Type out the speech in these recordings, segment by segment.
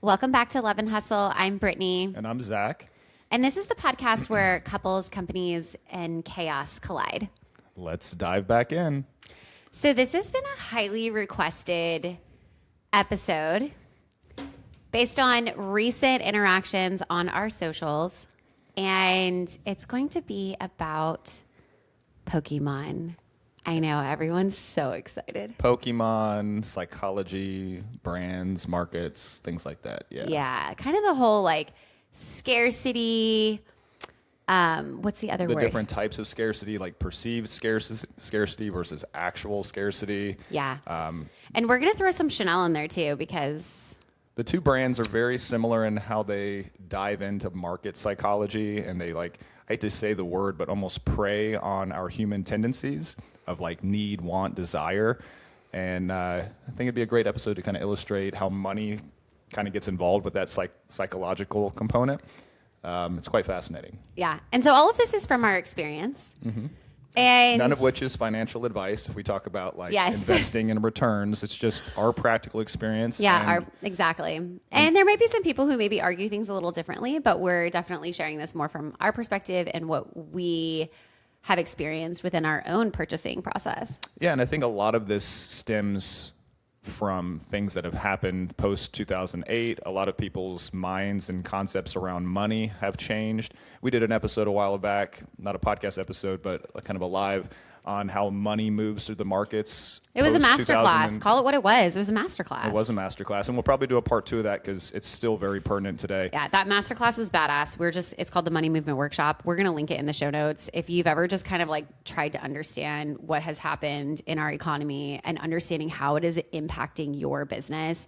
Welcome back to Love and Hustle. I'm Brittany. And I'm Zach. And this is the podcast where couples, companies, and chaos collide. Let's dive back in. So this has been a highly requested episode based on recent interactions on our socials. And it's going to be about Pokemon. I know, everyone's so excited. Pokemon, psychology, brands, markets, things like that. Yeah, kind of the whole like scarcity. What's the other word? The different types of scarcity, like perceived scarcity versus actual scarcity. Yeah. And we're going to throw some Chanel in there too, because the two brands are very similar in how they dive into market psychology, and they, like, I hate to say the word, but almost prey on our human tendencies of like need, want, desire. And I think it'd be a great episode to kind of illustrate how money kind of gets involved with that psychological component. It's quite fascinating. Yeah. And so all of this is from our experience. Mm-hmm. And none of which is financial advice. If we talk about like yes. investing and returns, it's just our practical experience. Yeah, exactly. And there might be some people who maybe argue things a little differently, but we're definitely sharing this more from our perspective and what we have experienced within our own purchasing process. Yeah, and I think a lot of this stems from things that have happened post 2008. A lot of people's minds and concepts around money have changed. We did an episode a while back, not a podcast episode, but a kind of a live on how money moves through the markets. It was a masterclass. Call it what it was. It was a masterclass. It was a masterclass, and we'll probably do a part 2 of that because it's still very pertinent today. Yeah, that masterclass is badass. It's called the Money Movement Workshop. We're going to link it in the show notes. If you've ever just kind of like tried to understand what has happened in our economy and understanding how it is impacting your business,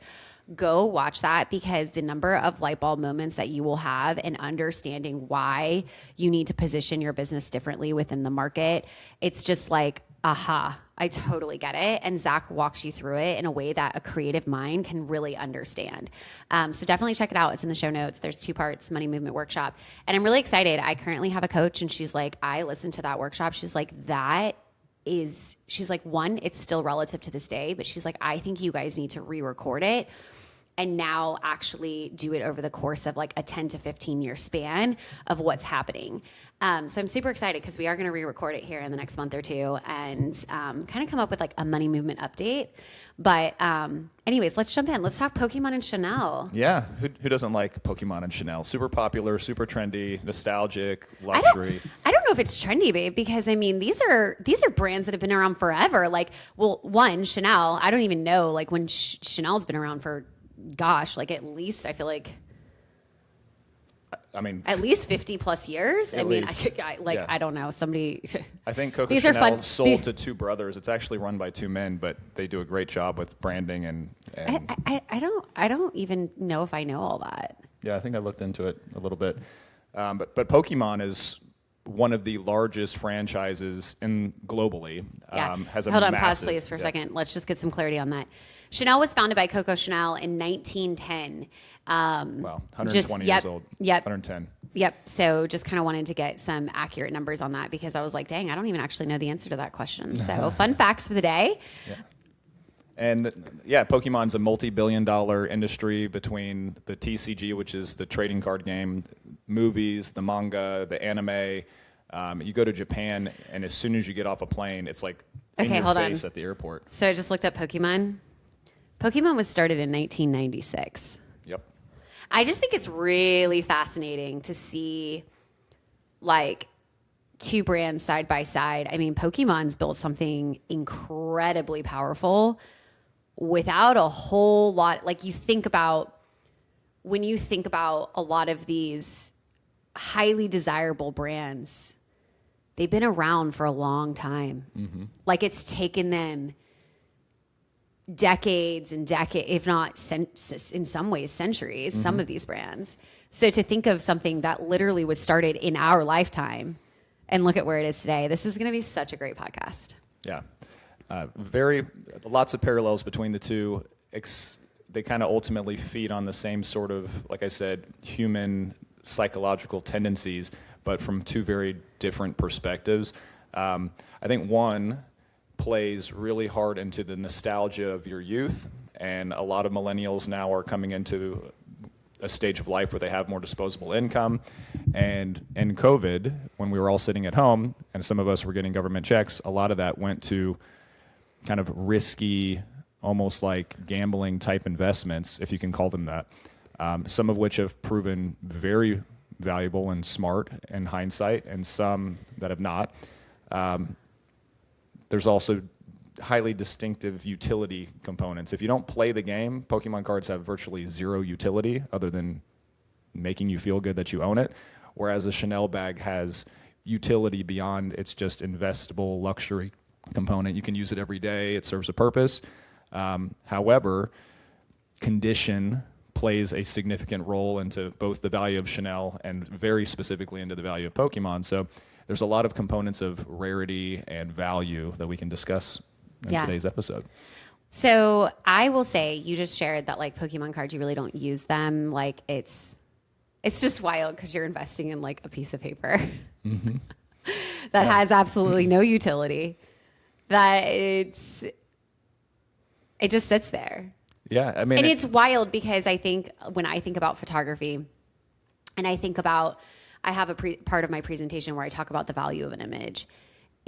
go watch that, because the number of light bulb moments that you will have in understanding why you need to position your business differently within the market, it's just like, aha, I totally get it. And Zach walks you through it in a way that a creative mind can really understand. So definitely check it out. It's in the show notes. There's 2 parts, Money Movement Workshop. And I'm really excited. I currently have a coach, and she's like, I listened to that workshop. She's like, she's like, one, it's still relative to this day, but she's like, I think you guys need to re-record it and now actually do it over the course of like a 10 to 15 year span of what's happening. So I'm super excited because we are going to re-record it here in the next month or 2 and kind of come up with like a money movement update. But anyways, let's jump in. Let's talk Pokemon and Chanel. Yeah. Who doesn't like Pokemon and Chanel? Super popular, super trendy, nostalgic, luxury. I don't know if it's trendy, babe, because I mean, these are brands that have been around forever. Like, well, one, Chanel, I don't even know like when Chanel's been around for, gosh, like at least I feel like, I mean, at least 50 plus years. I mean, yeah. I don't know. Somebody. I think Coco Chanel sold to 2 brothers. It's actually run by 2 men, but they do a great job with branding and I don't even know if I know all that. Yeah, I think I looked into it a little bit. But Pokemon is one of the largest franchises globally. Yeah. Has a Hold on, massive, pause please for a second. Let's just get some clarity on that. Chanel was founded by Coco Chanel in 1910. Wow, 120 years old. Yep. 110. Yep. So just kind of wanted to get some accurate numbers on that because I was like, dang, I don't even actually know the answer to that question. So fun facts for the day. Yeah. And Pokemon's a multi-billion-dollar industry between the TCG, which is the trading card game, movies, the manga, the anime. You go to Japan, and as soon as you get off a plane, it's like in your face at the airport. So I just looked up Pokemon. Pokemon was started in 1996. Yep. I just think it's really fascinating to see, like, 2 brands side by side. I mean, Pokemon's built something incredibly powerful without a whole lot. Like, when you think about a lot of these highly desirable brands, they've been around for a long time. Mm-hmm. Like, it's taken them decades and decades, if not in some ways centuries, some of these brands. So to think of something that literally was started in our lifetime and look at where it is today, this is going to be such a great podcast. Yeah. Lots of parallels between the two. They kind of ultimately feed on the same sort of, like I said, human psychological tendencies, but from 2 very different perspectives. I think one plays really hard into the nostalgia of your youth, and a lot of millennials now are coming into a stage of life where they have more disposable income. And in COVID, when we were all sitting at home and some of us were getting government checks, a lot of that went to kind of risky, almost like gambling type investments, if you can call them that, some of which have proven very valuable and smart in hindsight, and some that have not. There's also highly distinctive utility components. If you don't play the game, Pokemon cards have virtually zero utility other than making you feel good that you own it, whereas a Chanel bag has utility beyond its just investable luxury component. You can use it every day. It serves a purpose. However, condition plays a significant role into both the value of Chanel and very specifically into the value of Pokemon. So there's a lot of components of rarity and value that we can discuss in today's episode. So I will say, you just shared that like Pokemon cards, you really don't use them. Like it's just wild because you're investing in like a piece of paper that has absolutely no utility. That it just sits there. Yeah, I mean, and it's wild because I think when I think about photography, and I think about, I have a part of my presentation where I talk about the value of an image,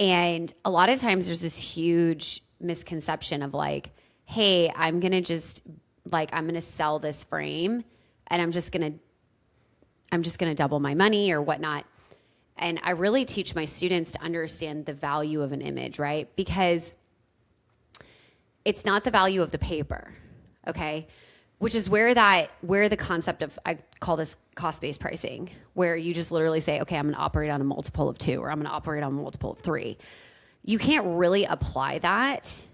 and a lot of times there's this huge misconception of like, hey, I'm gonna sell this frame, and I'm just gonna double my money or whatnot. And I really teach my students to understand the value of an image, right? Because it's not the value of the paper, okay? Which is where the concept of, I call this cost-based pricing, where you just literally say, okay, I'm gonna operate on a multiple of 2, or I'm gonna operate on a multiple of 3. You can't really apply that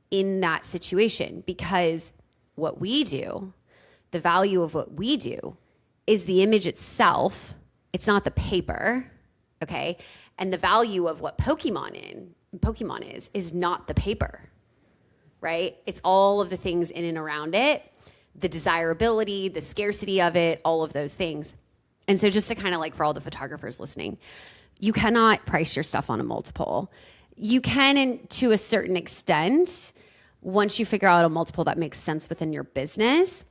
in that situation, because what we do, the value of what we do, is the image itself. It's not the paper, okay? And the value of what Pokemon is not the paper, right? It's all of the things in and around it, the desirability, the scarcity of it, all of those things. And so just to kind of like, for all the photographers listening, you cannot price your stuff on a multiple. You can, to a certain extent, once you figure out a multiple that makes sense within your business.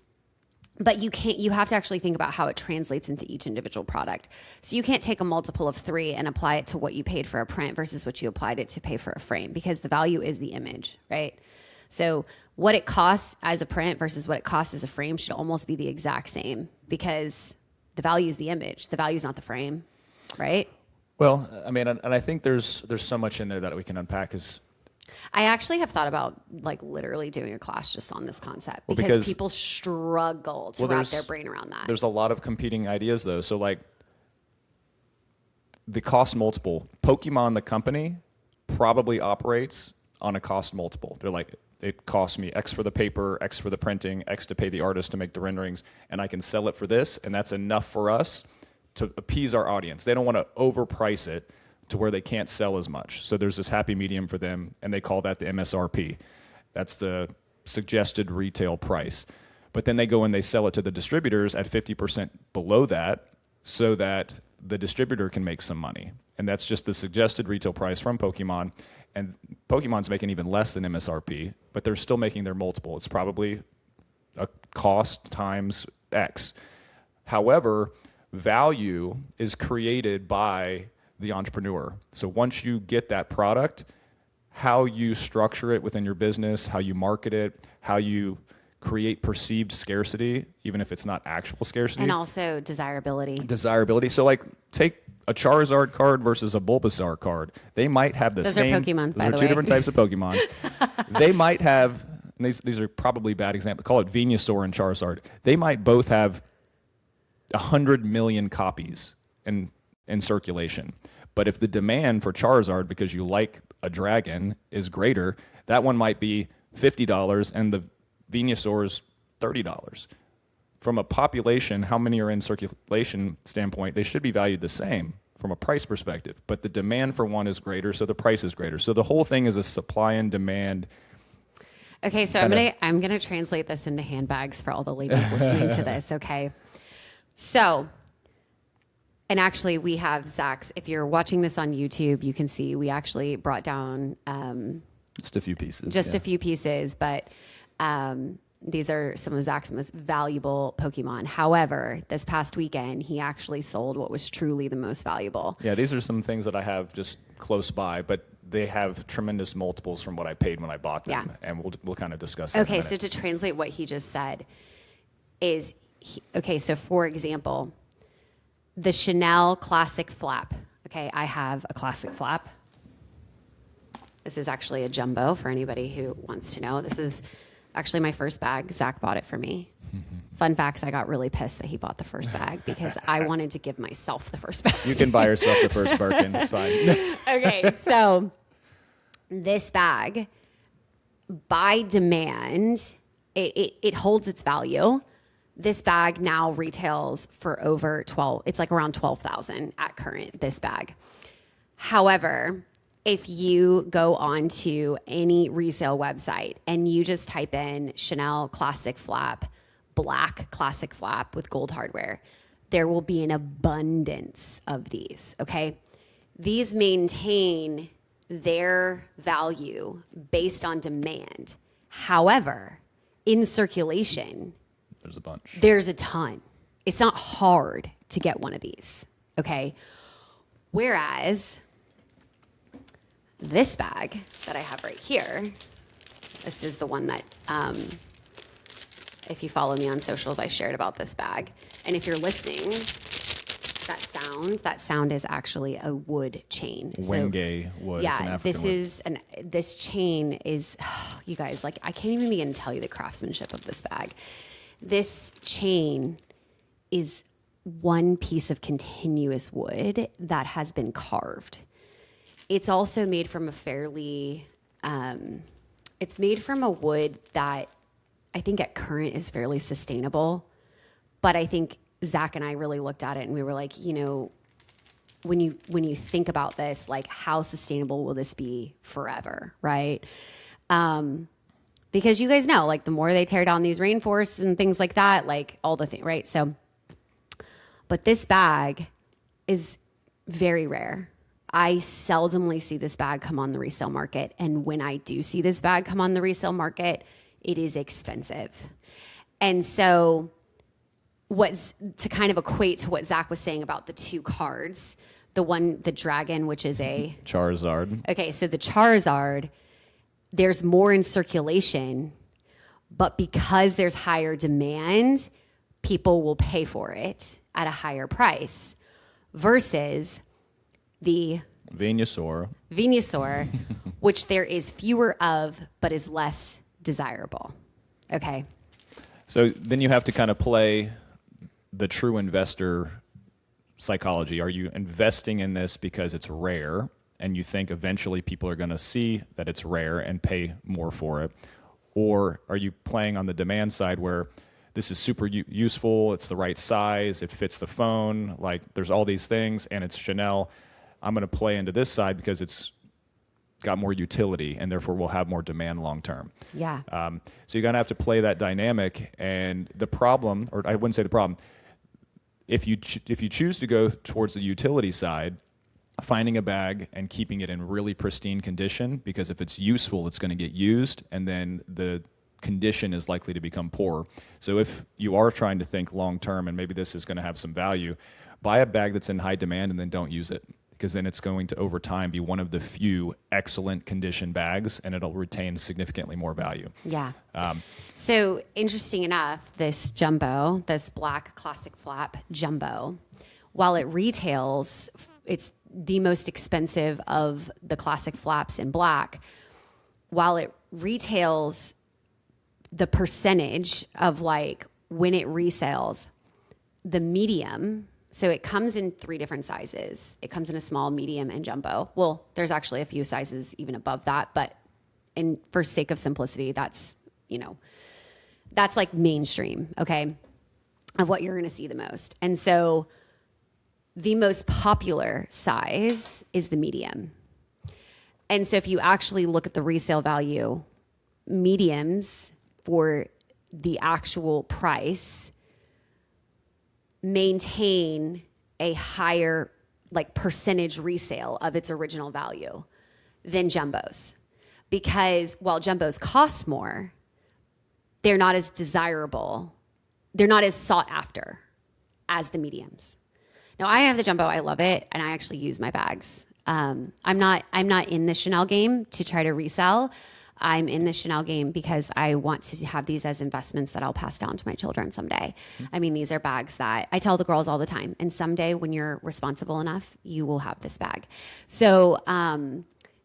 But you have to actually think about how it translates into each individual product. So you can't take a multiple of 3 and apply it to what you paid for a print versus what you applied it to pay for a frame, because the value is the image, right? So what it costs as a print versus what it costs as a frame should almost be the exact same, because the value is the image. The value is not the frame, right? Well, I mean, and I think there's so much in there that we can unpack. I actually have thought about like literally doing a class just on this concept, because people struggle to wrap their brain around that. There's a lot of competing ideas though. So like the cost multiple, Pokemon, the company, probably operates on a cost multiple. They're like, it costs me X for the paper, X for the printing, X to pay the artist to make the renderings, and I can sell it for this, and that's enough for us to appease our audience. They don't want to overprice it to where they can't sell as much. So there's this happy medium for them, and they call that the MSRP. That's the suggested retail price. But then they go and they sell it to the distributors at 50% below that, so that the distributor can make some money. And that's just the suggested retail price from Pokemon. And Pokemon's making even less than MSRP, but they're still making their multiple. It's probably a cost times X. However, value is created by the entrepreneur. So once you get that product, how you structure it within your business, how you market it, how you create perceived scarcity, even if it's not actual scarcity. And also desirability. Desirability. So like take a Charizard card versus a Bulbasaur card. They might have the same. Those are Pokemons, by the way. Those are two different types of Pokemon. They might have, and these are probably bad examples, call it Venusaur and Charizard. They might both have 100 million copies in circulation. But if the demand for Charizard, because you like a dragon, is greater, that one might be $50 and the Venusaur is $30. From a population, how many are in circulation standpoint, they should be valued the same from a price perspective. But the demand for one is greater, so the price is greater. So the whole thing is a supply and demand. Okay, so I'm gonna translate this into handbags for all the ladies listening to this, okay? So, and actually we have Zach's, if you're watching this on YouTube, you can see we actually brought down Just a few pieces. A few pieces, but These are some of Zach's most valuable Pokemon. However, this past weekend, he actually sold what was truly the most valuable. Yeah, these are some things that I have just close by, but they have tremendous multiples from what I paid when I bought them. Yeah. And we'll kind of discuss that in a Okay, minute. so to translate what he just said is, so for example, the Chanel classic flap. Okay, I have a classic flap. This is actually a jumbo for anybody who wants to know. This is actually my first bag. Zach bought it for me. Fun facts, I got really pissed that he bought the first bag because I wanted to give myself the first bag. You can buy yourself the first Birkin. It's fine. Okay, so this bag, by demand, it holds its value. This bag now retails for over 12. It's like around 12,000 at current, this bag. However, if you go onto any resale website and you just type in Chanel classic flap, black classic flap with gold hardware, there will be an abundance of these, okay? These maintain their value based on demand. However, in circulation, There's a bunch. there's a ton. It's not hard to get one of these, okay? Whereas this bag that I have right here, this is the one that, if you follow me on socials, I shared about this bag. And if you're listening, that sound is actually a wood chain. Wenge wood. It's an Yeah, African wood. this chain is, you guys, like, I can't even begin to tell you the craftsmanship of this bag. This chain is one piece of continuous wood that has been carved. It's also made from a fairly, it's made from a wood that I think at current is fairly sustainable. But I think Zach and I really looked at it and we were like, you know, when you think about this, like, how sustainable will this be forever, right? Because you guys know, like, the more they tear down these rainforests and things like that, like, all the things, right? So, but this bag is very rare. I seldomly see this bag come on the resale market. And when I do see this bag come on the resale market, it is expensive. And so to kind of equate to what Zach was saying about the two cards, the dragon, which is a Charizard. Okay, so the Charizard, there's more in circulation, but because there's higher demand, people will pay for it at a higher price versus the Venusaur, which there is fewer of, but is less desirable. Okay. So then you have to kind of play the true investor psychology. Are you investing in this because it's rare and you think eventually people are going to see that it's rare and pay more for it? Or are you playing on the demand side where this is super useful, it's the right size, it fits the phone, like there's all these things, and it's Chanel. I'm going to play into this side because it's got more utility and therefore will have more demand long term. Yeah. So you're going to have to play that dynamic. And the problem, or I wouldn't say the problem, if you choose to go towards the utility side, finding a bag and keeping it in really pristine condition, because if it's useful, it's going to get used, and then the condition is likely to become poor. So if you are trying to think long term and maybe this is going to have some value, buy a bag that's in high demand and then don't use it, because then it's going to over time be one of the few excellent condition bags and it'll retain significantly more value. Yeah. So interesting enough, this jumbo, this black classic flap jumbo, while it retails, it's the most expensive of the classic flaps in black. While it retails, the percentage of like when it resales, the medium, so it comes in 3 different sizes. It comes in a small, medium, and jumbo. Well, there's actually a few sizes even above that, but for sake of simplicity, that's, that's like mainstream, okay, of what you're going to see the most. And so the most popular size is the medium. And so if you actually look at the resale value, mediums for the actual price maintain a higher like percentage resale of its original value than jumbos. Because while jumbos cost more, they're not as desirable. They're not as sought after as the mediums. Now I have the jumbo. I love it. And I actually use my bags. I'm not in the Chanel game to try to resell. I'm in the Chanel game because I want to have these as investments that I'll pass down to my children someday. I mean, these are bags that I tell the girls all the time. And someday when you're responsible enough, you will have this bag. So,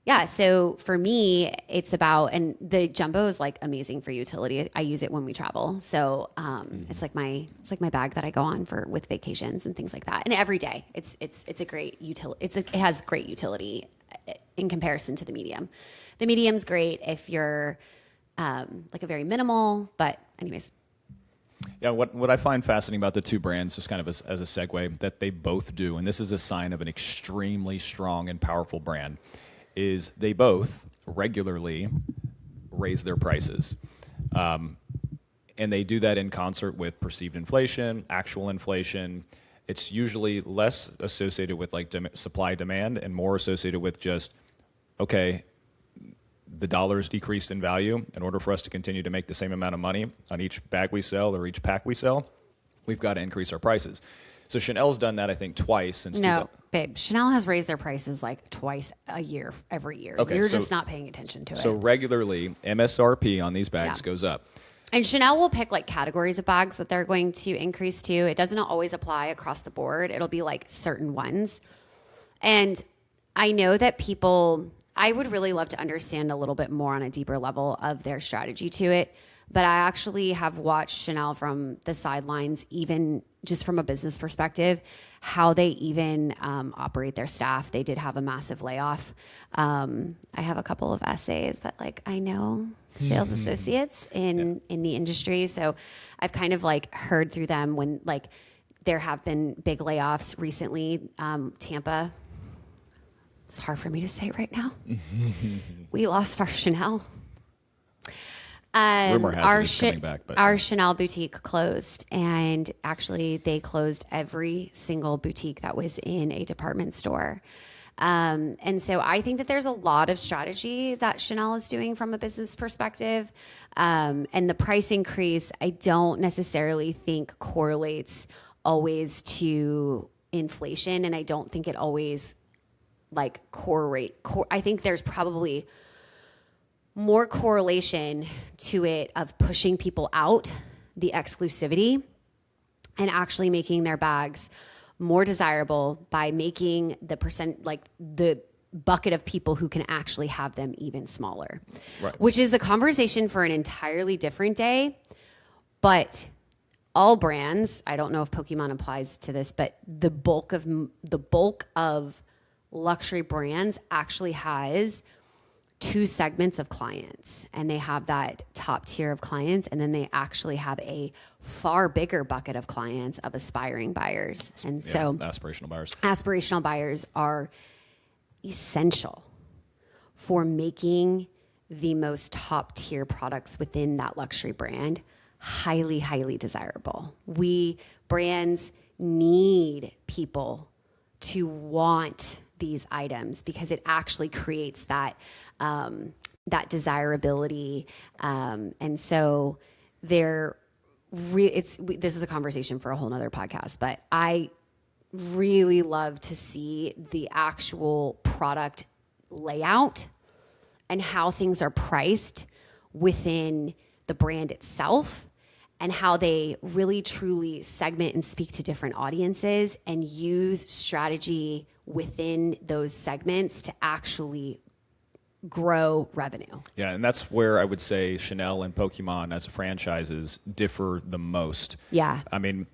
yeah, so for me, it's about, and the jumbo is like amazing for utility. I use it when we travel. So it's like my bag that I go on with vacations and things like that. And every day, it's a great utility. It has great utility in comparison to the medium. The medium's great if you're like a very minimal, but anyways. Yeah, what I find fascinating about the two brands, just kind of as a segue, that they both do, and this is a sign of an extremely strong and powerful brand, is they both regularly raise their prices. And they do that in concert with perceived inflation, actual inflation. It's usually less associated with like supply demand and more associated with just, okay, the dollar's decreased in value. In order for us to continue to make the same amount of money on each bag we sell or each pack we sell, we've got to increase our prices. So Chanel's done that, I think, twice since. No, babe. Chanel has raised their prices like twice a year, every year. Okay, You're just not paying attention to it. So regularly, MSRP on these bags goes up. And Chanel will pick like categories of bags that they're going to increase to. It doesn't always apply across the board. It'll be like certain ones. And I know that I would really love to understand a little bit more on a deeper level of their strategy to it. But I actually have watched Chanel from the sidelines, even just from a business perspective, how they even operate their staff. They did have a massive layoff. I have a couple of essays that like I know sales associates in the industry. So I've kind of like heard through them when like there have been big layoffs recently. Tampa, it's hard for me to say right now. We lost our Chanel. Rumor has it coming back, but our Chanel boutique closed, and actually they closed every single boutique that was in a department store. And so I think that there's a lot of strategy that Chanel is doing from a business perspective. And the price increase, I don't necessarily think correlates always to inflation. And I don't think it always like I think there's probably more correlation to it of pushing people out, the exclusivity, and actually making their bags more desirable by making the bucket of people who can actually have them even smaller, right. Which is a conversation for an entirely different day. But all brands, I don't know if Pokemon applies to this, but the bulk of luxury brands actually has two segments of clients, and they have that top tier of clients, and then they actually have a far bigger bucket of clients of aspiring buyers. And so aspirational buyers are essential for making the most top tier products within that luxury brand highly, highly desirable. Brands need people to want these items because it actually creates that desirability. And so this is a conversation for a whole nother podcast, but I really love to see the actual product layout and how things are priced within the brand itself, and how they really truly segment and speak to different audiences and use strategy within those segments to actually grow revenue. Yeah, and that's where I would say Chanel and Pokémon as franchises differ the most. Yeah. I mean,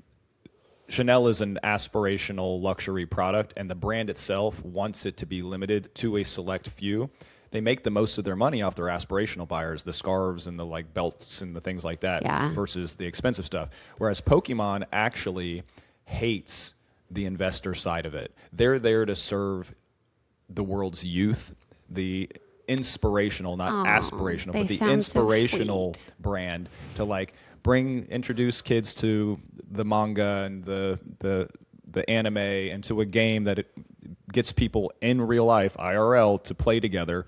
Chanel is an aspirational luxury product, and the brand itself wants it to be limited to a select few. They make the most of their money off their aspirational buyers, the scarves and the like belts and the things like that, versus the expensive stuff. Whereas Pokemon actually hates the investor side of it. They're there to serve the world's youth, the inspirational, not aspirational, but the inspirational brand to like introduce kids to the manga and the anime and to a game that it gets people in real life, IRL, to play together.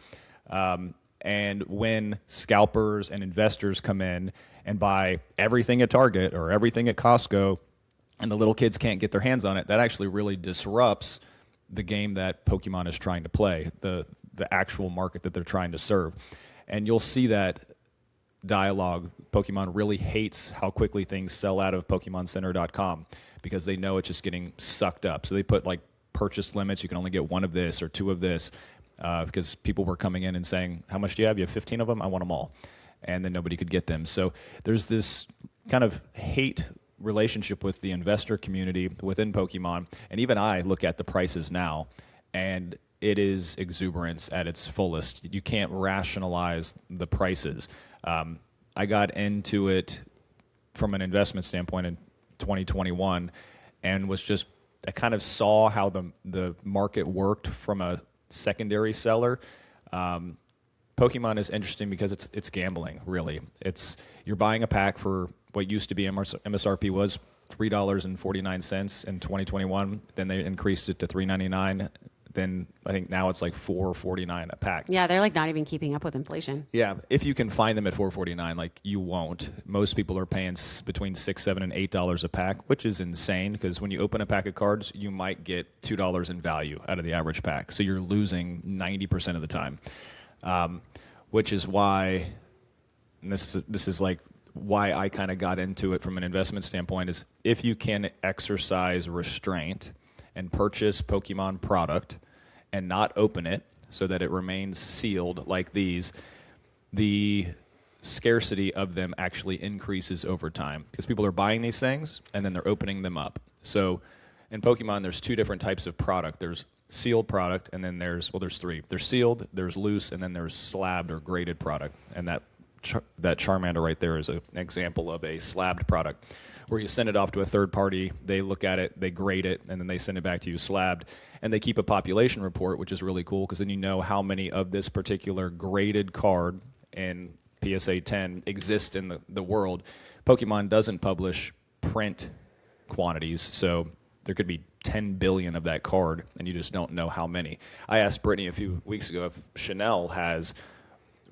And when scalpers and investors come in and buy everything at Target or everything at Costco, and the little kids can't get their hands on it, that actually really disrupts the game that Pokemon is trying to play, the actual market that they're trying to serve. And you'll see that dialogue. Pokemon really hates how quickly things sell out of PokemonCenter.com because they know it's just getting sucked up. So they put like purchase limits. You can only get one of this or two of this because people were coming in and saying, how much do you have? You have 15 of them? I want them all. And then nobody could get them. So there's this kind of hate relationship with the investor community within Pokemon. And even I look at the prices now, and it is exuberance at its fullest. You can't rationalize the prices. I got into it from an investment standpoint in 2021 and was just, I kind of saw how the market worked from a secondary seller. Pokemon is interesting because it's gambling, really. You're buying a pack for what used to be MSRP was $3.49 in 2021. Then they increased it to $3.99. Then I think now it's like $4.49 a pack. Yeah, they're like not even keeping up with inflation. Yeah, if you can find them at $4.49, like you won't. Most people are paying between $6, $7, and $8 a pack, which is insane because when you open a pack of cards, you might get $2 in value out of the average pack. So you're losing 90% of the time, which is why, and this is like why I kind of got into it from an investment standpoint, is if you can exercise restraint and purchase Pokemon product and not open it so that it remains sealed like these, the scarcity of them actually increases over time because people are buying these things and then they're opening them up. So in Pokemon, there's two different types of product. There's sealed product, and then there's three. There's sealed, there's loose, and then there's slabbed or graded product. And that Charmander right there is an example of a slabbed product where you send it off to a third party, they look at it, they grade it, and then they send it back to you slabbed. And they keep a population report, which is really cool because then you know how many of this particular graded card in PSA 10 exist in the world. Pokemon doesn't publish print quantities, so there could be 10 billion of that card, and you just don't know how many. I asked Brittany a few weeks ago if Chanel has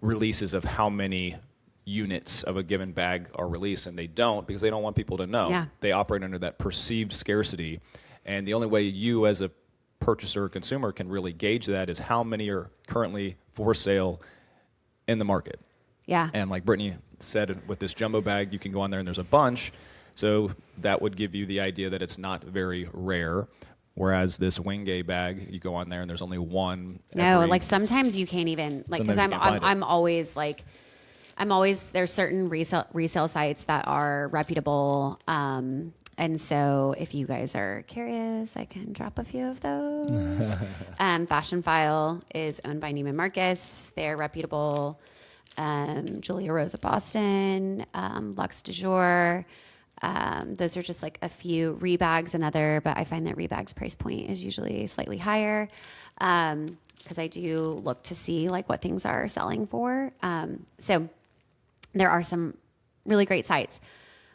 releases of how many units of a given bag are released, and they don't because they don't want people to know. Yeah. They operate under that perceived scarcity, and the only way you as a purchaser or consumer can really gauge that is how many are currently for sale in the market. Yeah. And like Brittany said, with this jumbo bag, you can go on there and there's a bunch, so that would give you the idea that it's not very rare. Whereas this Wingay bag, you go on there and there's only one. No, like sometimes you can't even, like, because I'm always like, there's certain resale sites that are reputable. And so if you guys are curious, I can drop a few of those. Fashion File is owned by Neiman Marcus. They're reputable. Julia Rosa Boston, Luxe du Jour. Those are just like a few. Rebag's another, but I find that Rebag's price point is usually slightly higher because I do look to see like what things are selling for. So there are some really great sites,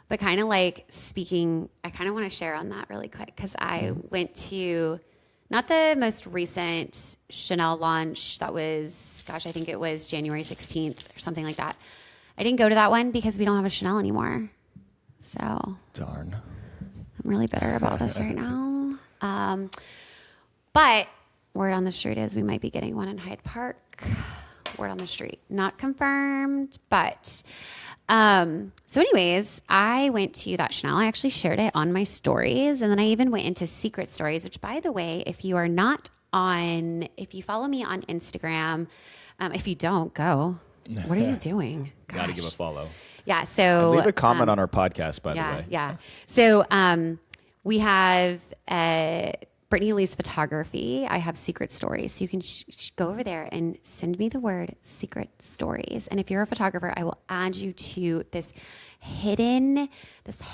but kind of like speaking, I kind of want to share on that really quick because I went to not the most recent Chanel launch. That was, I think it was January 16th or something like that. I didn't go to that one because we don't have a Chanel anymore. So darn, I'm really bitter about this right now. But word on the street is we might be getting one in Hyde Park. Word on the street, not confirmed, but so anyways, I went to that Chanel. I actually shared it on my stories, and then I even went into secret stories, which, by the way, if you follow me on Instagram, if you don't, go. What are you doing? Got to give a follow. Yeah. So and leave a comment on our podcast, by the way. Yeah. So we have Brittany Lee's photography. I have secret stories. So you can go over there and send me the word secret stories. And if you're a photographer, I will add you to this hidden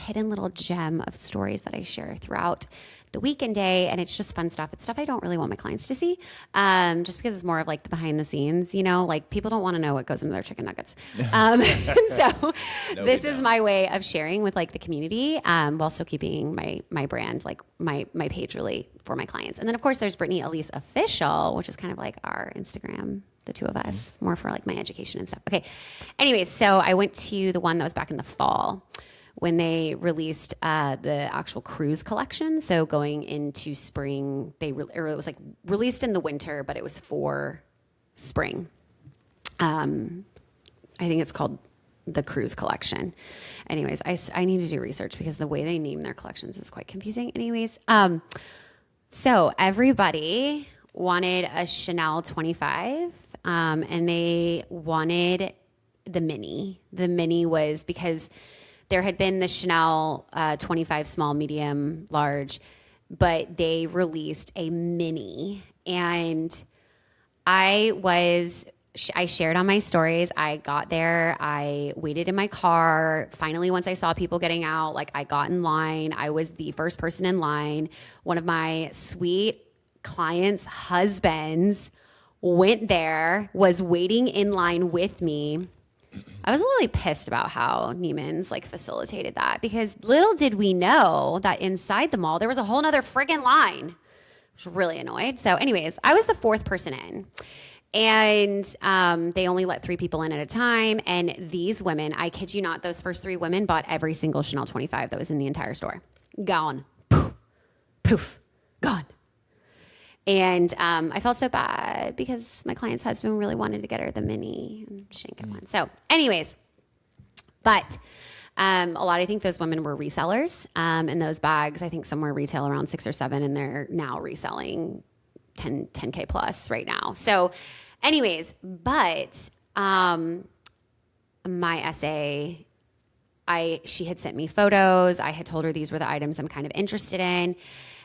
little gem of stories that I share throughout the week and day. And it's just fun stuff. It's stuff I don't really want my clients to see, just because it's more of like the behind the scenes, like people don't want to know what goes into their chicken nuggets. So this is my way of sharing with like the community, while still keeping my brand, like my page really for my clients. And then of course there's Brittany Elise Official, which is kind of like our Instagram the two of us, more for like my education and stuff. Okay. Anyways, so I went to the one that was back in the fall when they released the actual cruise collection. So going into spring, or it was like released in the winter, but it was for spring. I think it's called the cruise collection. Anyways, I need to do research because the way they name their collections is quite confusing. Anyways, so everybody wanted a Chanel 25, and they wanted the mini. The mini was because there had been the Chanel 25 small, medium, large, but they released a mini. And I shared on my stories. I got there. I waited in my car. Finally, once I saw people getting out, like I got in line. I was the first person in line. One of my sweet clients' husbands went there, was waiting in line with me. I was really pissed about how Neiman's like facilitated that, because little did we know that inside the mall there was a whole nother friggin' line. I was really annoyed. So anyways, I was the fourth person in, and they only let 3 people in at a time. And these women, I kid you not, those first 3 women bought every single Chanel 25 that was in the entire store. Gone. Poof. Poof. Gone. And I felt so bad because my client's husband really wanted to get her the mini, and she didn't get one. So anyways, but a lot, I think those women were resellers. And those bags, I think somewhere retail around 6 or 7, and they're now reselling 10K plus right now. So anyways, but my SA, she had sent me photos. I had told her these were the items I'm kind of interested in.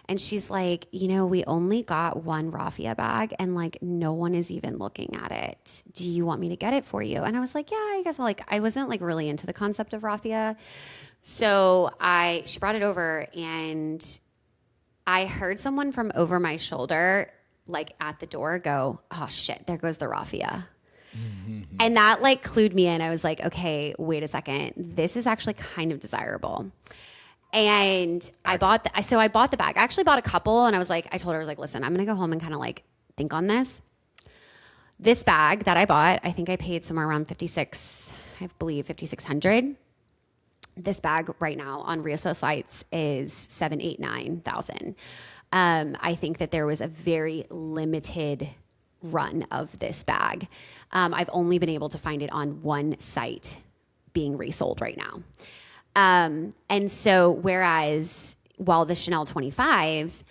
And she's like, we only got one raffia bag, and like no one is even looking at it. Do you want me to get it for you? And I was like, yeah, I guess I wasn't like really into the concept of raffia. So she brought it over, and I heard someone from over my shoulder, like at the door, go, oh shit, there goes the raffia. Mm-hmm. And that like clued me in. I was like, okay, wait a second. This is actually kind of desirable. And I bought the bag. I actually bought a couple, and I told her, I was like, listen, I'm going to go home and kind of like think on this. This bag that I bought, I think I paid somewhere around $5,600. This bag right now on resale sites is $7,000, $8,000, $9,000. I think that there was a very limited run of this bag. I've only been able to find it on one site being resold right now. And so whereas while the Chanel 25s,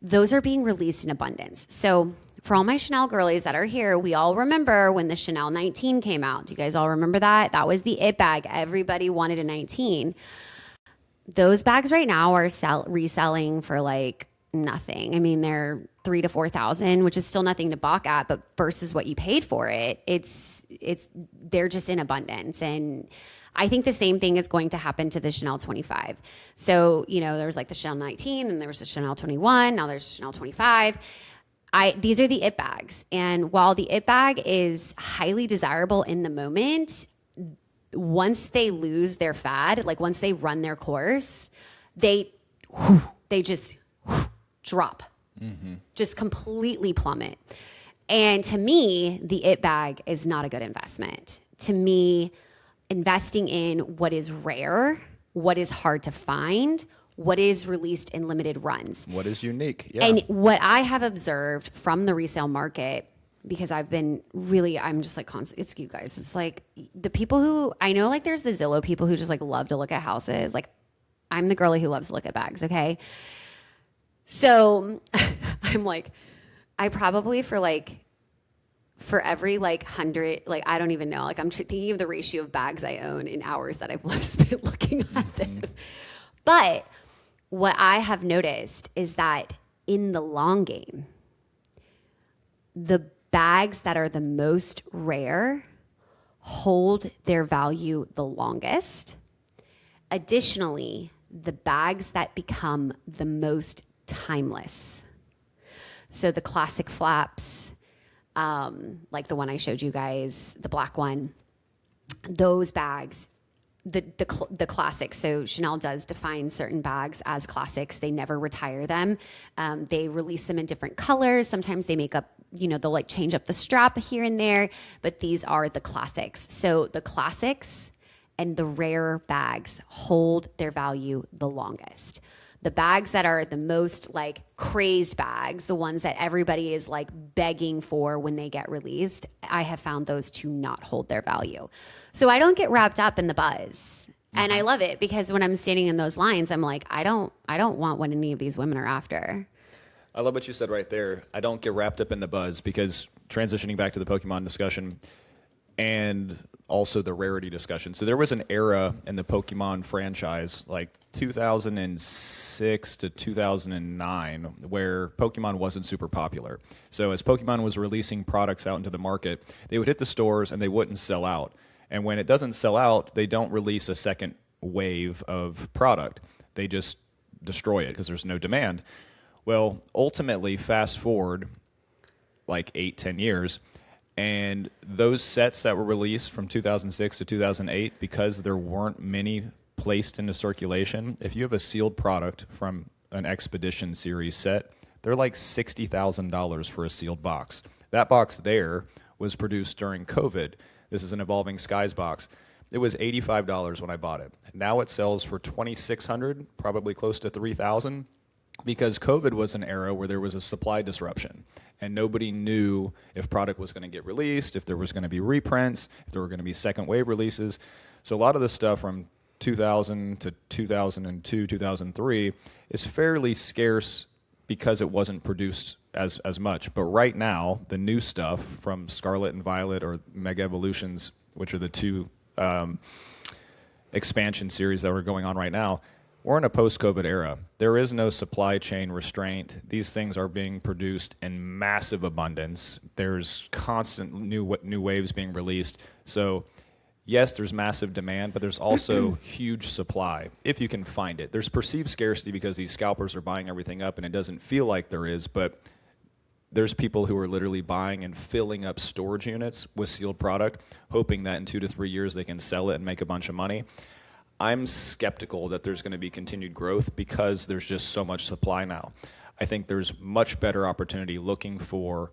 those are being released in abundance. So for all my Chanel girlies that are here, we all remember when the Chanel 19 came out. Do you guys all remember that? That was the it bag. Everybody wanted a 19. Those bags right now are reselling for like nothing. I mean, they're $3,000 to $4,000, which is still nothing to balk at, but versus what you paid for it, they're just in abundance. And I think the same thing is going to happen to the Chanel 25. So, there was like the Chanel 19, and there was the Chanel 21. Now there's Chanel 25. These are the it bags. And while the it bag is highly desirable in the moment, once they lose their fad, like once they run their course, they just drop, just completely plummet. And to me, the it bag is not a good investment. To me, investing in what is rare, what is hard to find, what is released in limited runs. What is unique. Yeah. And what I have observed from the resale market, because I'm just like, it's you guys. It's like the people who, I know like there's the Zillow people who just like love to look at houses. Like I'm the girlie who loves to look at bags, okay? So I'm like, I probably for every 100, I don't even know. I'm thinking of the ratio of bags I own in hours that I've spent looking at them. But what I have noticed is that in the long game, the bags that are the most rare hold their value the longest. Additionally, the bags that become the most timeless. So the classic flaps, like the one I showed you guys, the black one, those bags, the classics. So Chanel does define certain bags as classics. They never retire them. They release them in different colors. Sometimes they make up they'll like change up the strap here and there, but these are the classics. So the classics and the rare bags hold their value the longest. The bags that are the most like crazed bags, the ones that everybody is like begging for when they get released, I have found those to not hold their value. So I don't get wrapped up in the buzz. And I love it because when I'm standing in those lines, I'm like, I don't want what any of these women are after. I love what you said right there. I don't get wrapped up in the buzz, because transitioning back to the Pokemon discussion and also the rarity discussion. So there was an era in the Pokemon franchise, like 2006 to 2009, where Pokemon wasn't super popular. So as Pokemon was releasing products out into the market, they would hit the stores and they wouldn't sell out. And when it doesn't sell out, they don't release a second wave of product. They just destroy it because there's no demand. Well, ultimately, fast forward like 8-10 years, and those sets that were released from 2006 to 2008, because there weren't many placed into circulation, if you have a sealed product from an Expedition series set, they're like $60,000 for a sealed box. That box there was produced during COVID. This is an Evolving Skies box. It was $85 when I bought it. Now it sells for $2,600, probably close to $3,000, because COVID was an era where there was a supply disruption. And nobody knew if product was going to get released, if there was going to be reprints, if there were going to be second wave releases. So a lot of the stuff from 2000 to 2002, 2003 is fairly scarce because it wasn't produced as much. But right now, the new stuff from Scarlet and Violet or Mega Evolutions, which are the two expansion series that are going on right now, we're in a post-COVID era. There is no supply chain restraint. These things are being produced in massive abundance. There's constant new waves being released. So yes, there's massive demand, but there's also huge supply, if you can find it. There's perceived scarcity because these scalpers are buying everything up, and it doesn't feel like there is, but there's people who are literally buying and filling up storage units with sealed product, hoping that in 2 to 3 years they can sell it and make a bunch of money. I'm skeptical that there's going to be continued growth because there's just so much supply now. I think there's much better opportunity looking for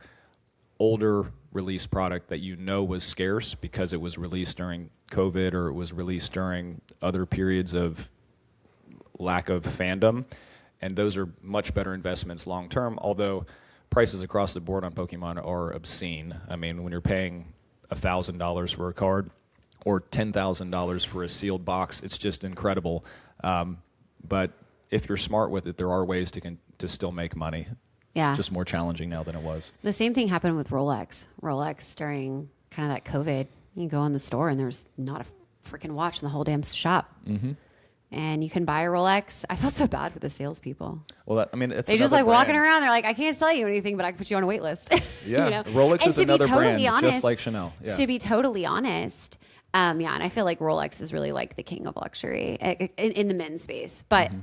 older release product that you know was scarce because it was released during COVID or it was released during other periods of lack of fandom. And those are much better investments long term, although prices across the board on Pokemon are obscene. I mean, when you're paying $1,000 for a card or $10,000 for a sealed box, it's just incredible. But if you're smart with it, there are ways to still make money. Yeah. It's just more challenging now than it was. The same thing happened with Rolex. Rolex during kind of that COVID, you go in the store and there's not a freaking watch in the whole damn shop. Mm-hmm. And you can buy a Rolex. I felt so bad for the salespeople. Well, it's they just like walking around. They're like, I can't sell you anything, but I can put you on a wait list. Yeah, Rolex is another brand, just like Chanel. Yeah. To be totally honest, and I feel like Rolex is really like the king of luxury in the men's space. But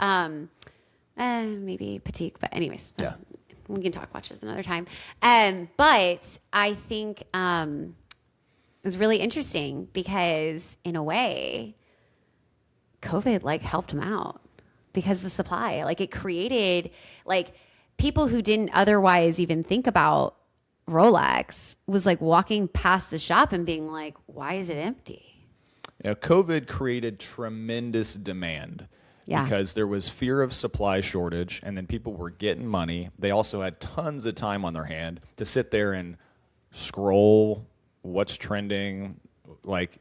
maybe Patek. But anyways, yeah. We can talk watches another time. But I think it was really interesting because in a way, COVID like helped them out because the supply, like it created like people who didn't otherwise even think about Rolex was like walking past the shop and being like, why is it empty? Yeah, COVID created tremendous demand. Yeah. Because there was fear of supply shortage, and then people were getting money. They also had tons of time on their hand to sit there and scroll what's trending,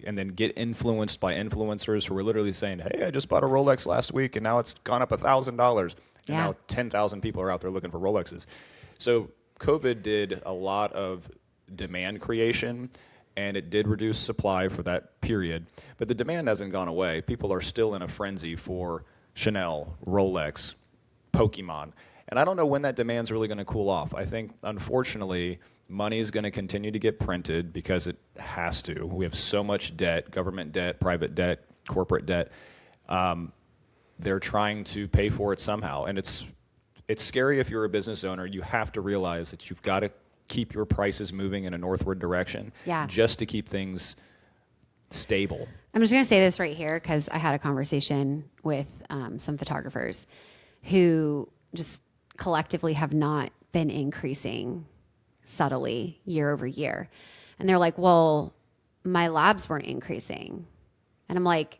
and then get influenced by influencers who were literally saying, hey, I just bought a Rolex last week, and now it's gone up $1,000. And now 10,000 people are out there looking for Rolexes. So COVID did a lot of demand creation, and it did reduce supply for that period. But the demand hasn't gone away. People are still in a frenzy for Chanel, Rolex, Pokemon. And I don't know when that demand's really going to cool off. I think, unfortunately, money is going to continue to get printed because it has to. We have so much debt, government debt, private debt, corporate debt. They're trying to pay for it somehow. And it's scary if you're a business owner. You have to realize that you've got to keep your prices moving in a northward direction just to keep things stable. I'm just going to say this right here because I had a conversation with some photographers who just collectively have not been increasing subtly year over year. And they're like, well, my labs weren't increasing. And I'm like,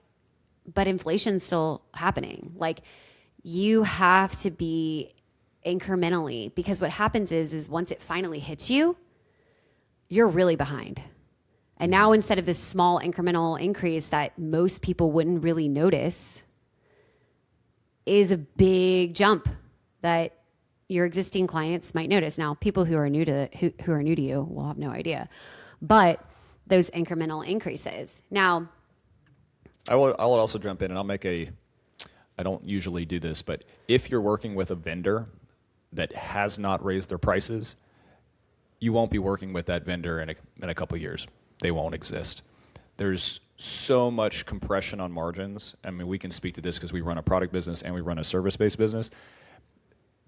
but inflation's still happening. Like, you have to be incrementally, because what happens is once it finally hits you, you're really behind. And now instead of this small incremental increase that most people wouldn't really notice is a big jump that your existing clients might notice. Now, people who are new to who are new to you will have no idea. But those incremental increases. Now, I'll also jump in and I'll make I don't usually do this, but if you're working with a vendor that has not raised their prices, you won't be working with that vendor in a couple of years. They won't exist. There's so much compression on margins. I mean, we can speak to this because we run a product business and we run a service-based business.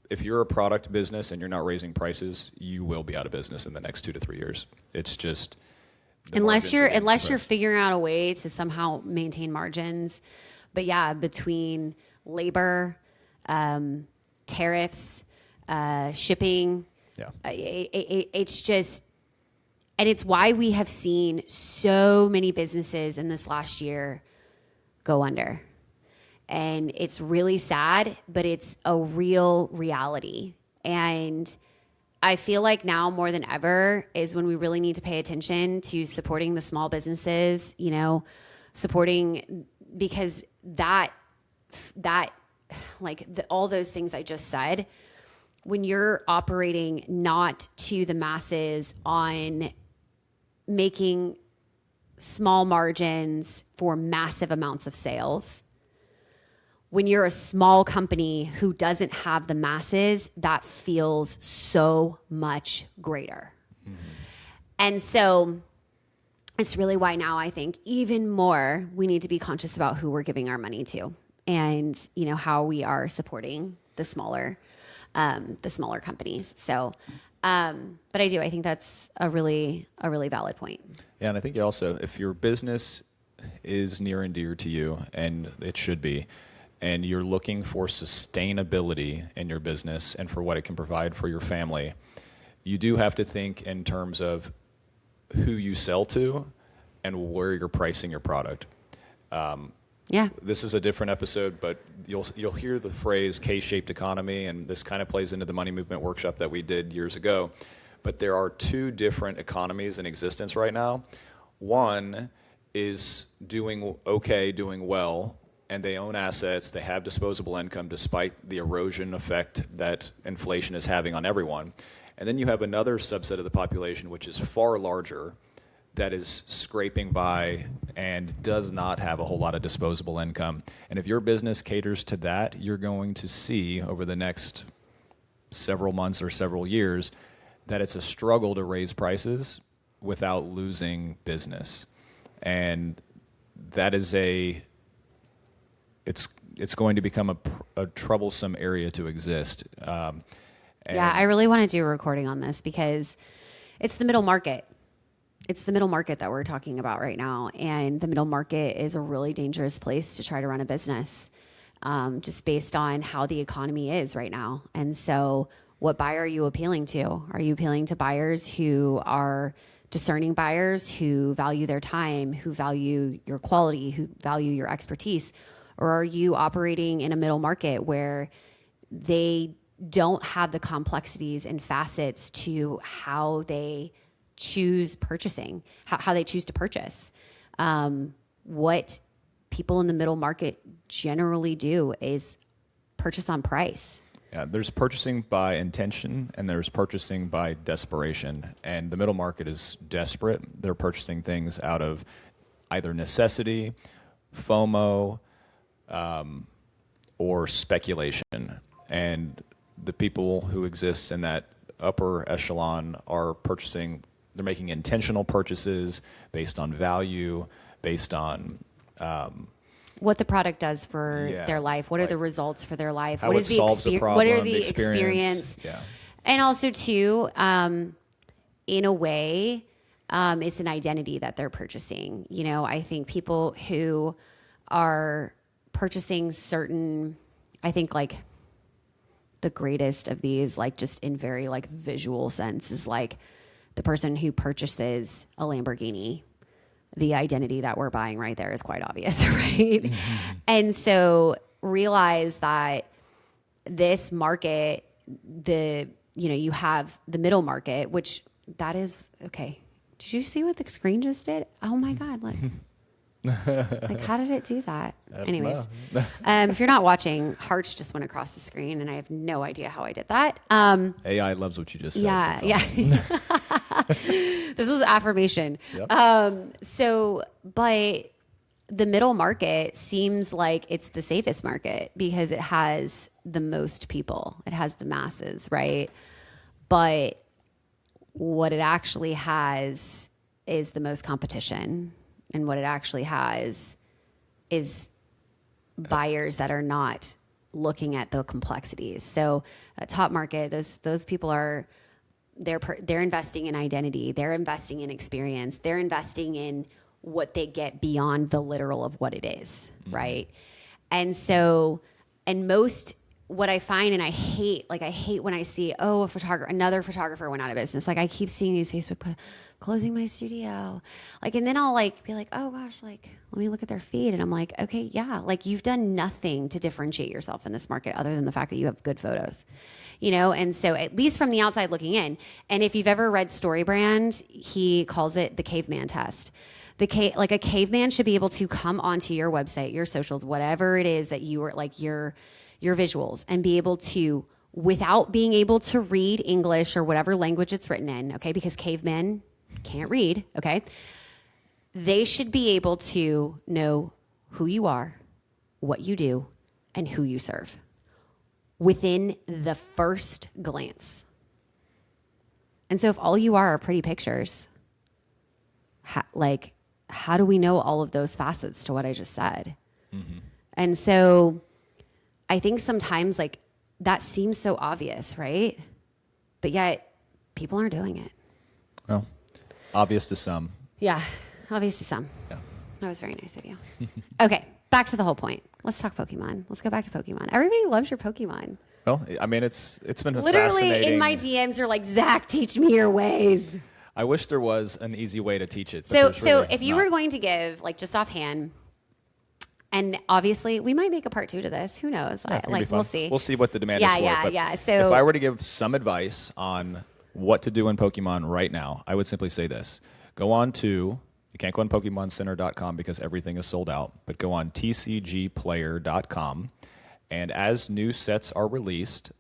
If you're a product business and you're not raising prices, you will be out of business in the next 2 to 3 years. It's just unless you're figuring out a way to somehow maintain margins. But yeah, between labor, tariffs, shipping, it's just, and it's why we have seen so many businesses in this last year go under. And it's really sad, but it's a real reality. And I feel like now more than ever is when we really need to pay attention to supporting the small businesses, supporting, because that like all those things I just said, when you're operating not to the masses on making small margins for massive amounts of sales, when you're a small company who doesn't have the masses, that feels so much greater. Mm-hmm. And so it's really why now I think even more we need to be conscious about who we're giving our money to and, how we are supporting the smaller companies. So, but I think that's a really valid point. Yeah. And I think also, if your business is near and dear to you, and it should be, and you're looking for sustainability in your business and for what it can provide for your family, you do have to think in terms of who you sell to and where you're pricing your product. This is a different episode, but you'll hear the phrase K-shaped economy, and this kind of plays into the money movement workshop that we did years ago. But there are two different economies in existence right now. One is doing well, and they own assets, they have disposable income despite the erosion effect that inflation is having on everyone. And then you have another subset of the population, which is far larger, that is scraping by and does not have a whole lot of disposable income. And if your business caters to that, you're going to see over the next several months or several years that it's a struggle to raise prices without losing business. And that is it's going to become a troublesome area to exist. I really want to do a recording on this because it's the middle market. It's the middle market that we're talking about right now. And the middle market is a really dangerous place to try to run a business, just based on how the economy is right now. And so what buyer are you appealing to? Are you appealing to buyers who are discerning buyers, who value their time, who value your quality, who value your expertise? Or are you operating in a middle market where they don't have the complexities and facets to how they choose purchasing, how they choose to purchase? What people in the middle market generally do is purchase on price. Yeah, there's purchasing by intention and there's purchasing by desperation. And the middle market is desperate. They're purchasing things out of either necessity, FOMO, or speculation. And the people who exist in that upper echelon are purchasing, they're making intentional purchases based on value, based on what the product does for their life. What are the results for their life? What is the problem, what are the experience? Yeah. And also too, in a way, it's an identity that they're purchasing. I think people who are purchasing certain, I think like the greatest of these, like just in very like visual sense, is like the person who purchases a Lamborghini. The identity that we're buying right there is quite obvious, right? Mm-hmm. And so realize that this market, you have the middle market, which that is, okay. Did you see what the screen just did? Oh my God, look. Like, how did it do that? Anyways, if you're not watching, hearts just went across the screen, and I have no idea how I did that. AI loves what you just said. Yeah. This was affirmation. Yep. But the middle market seems like it's the safest market because it has the most people. It has the masses, right? But what it actually has is the most competition. And what it actually has is buyers that are not looking at the complexities. So top market, those people they're investing in identity. They're investing in experience. They're investing in what they get beyond the literal of what it is, right? And so, what I find, and I hate when I see, another photographer went out of business. Like I keep seeing these Facebook closing my studio. Like, and then I'll like be like, oh gosh, like let me look at their feed. And I'm like, okay, yeah, like you've done nothing to differentiate yourself in this market other than the fact that you have good photos, And so at least from the outside looking in, and if you've ever read Storybrand, he calls it the caveman test. Like a caveman should be able to come onto your website, your socials, whatever it is that you are like your visuals, and be able to, without being able to read English or whatever language it's written in, okay, because cavemen can't read, okay, they should be able to know who you are, what you do, and who you serve within the first glance. And so if all you are pretty pictures, how do we know all of those facets to what I just said? Mm-hmm. And so I think sometimes like that seems so obvious, right? But yet people aren't doing it. Well, obvious to some. Yeah, obvious to some. Yeah. That was very nice of you. Okay, back to the whole point. Let's talk Pokemon. Let's go back to Pokemon. Everybody loves your Pokemon. Well, I mean, it's been a literally fascinating... in my DMs are like, Zach, teach me your ways. I wish there was an easy way to teach it. So really if you were going to give, like just offhand, and obviously we might make a part 2 to this. Who knows? Yeah, we'll see. We'll see what the demand is for. Yeah. So if I were to give some advice on what to do in Pokemon right now, I would simply say this. Go on to, you can't go on PokemonCenter.com because everything is sold out, but go on TCGplayer.com. And as new sets are released,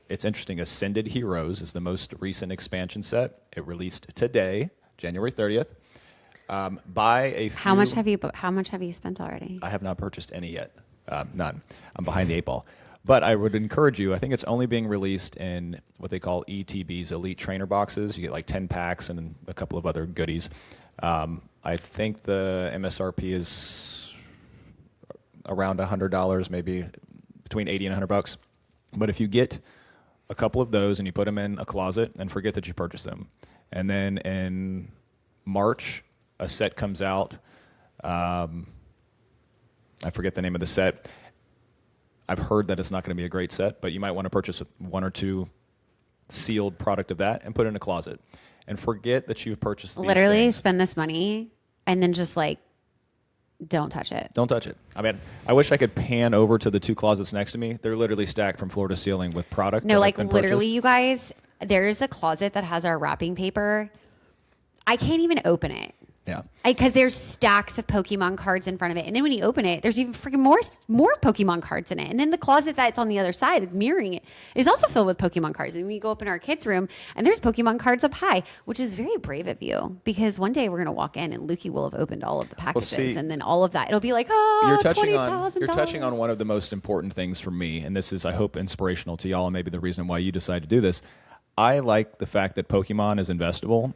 it's interesting. Ascended Heroes is the most recent expansion set. It released today, January 30th. Buy a few. How much have you spent already? I have not purchased any yet. None. I'm behind the 8 ball. But I would encourage you. I think it's only being released in what they call ETBs, Elite Trainer Boxes. You get like 10 packs and a couple of other goodies. I think the MSRP is around $100, maybe between $80 and $100. But if you get a couple of those and you put them in a closet and forget that you purchased them, and then in March a set comes out. I forget the name of the set. I've heard that it's not going to be a great set, but you might want to purchase 1 or 2 sealed product of that and put it in a closet. And forget that you've purchased these Literally things. Spend this money and then just like, don't touch it. Don't touch it. I mean, I wish I could pan over to the 2 closets next to me. They're literally stacked from floor to ceiling with product. No, like literally, you guys, there is a closet that has our wrapping paper. I can't even open it. Yeah. Because there's stacks of Pokemon cards in front of it. And then when you open it, there's even freaking more Pokemon cards in it. And then the closet that's on the other side that's mirroring it is also filled with Pokemon cards. And when you go up in our kids' room, and there's Pokemon cards up high, which is very brave of you. Because one day we're going to walk in and Lukey will have opened all of the packages. And then all of that. It'll be like, you're touching on one of the most important things for me. And this is, I hope, inspirational to y'all and maybe the reason why you decided to do this. I like the fact that Pokemon is investable.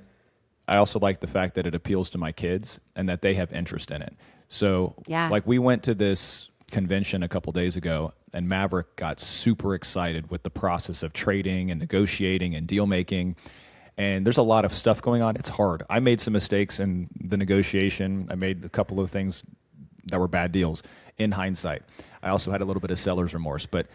I also like the fact that it appeals to my kids and that they have interest in it. So, like, we went to this convention a couple days ago, and Maverick got super excited with the process of trading and negotiating and deal making. And there's a lot of stuff going on. It's hard. I made some mistakes in the negotiation. I made a couple of things that were bad deals in hindsight. I also had a little bit of seller's remorse. But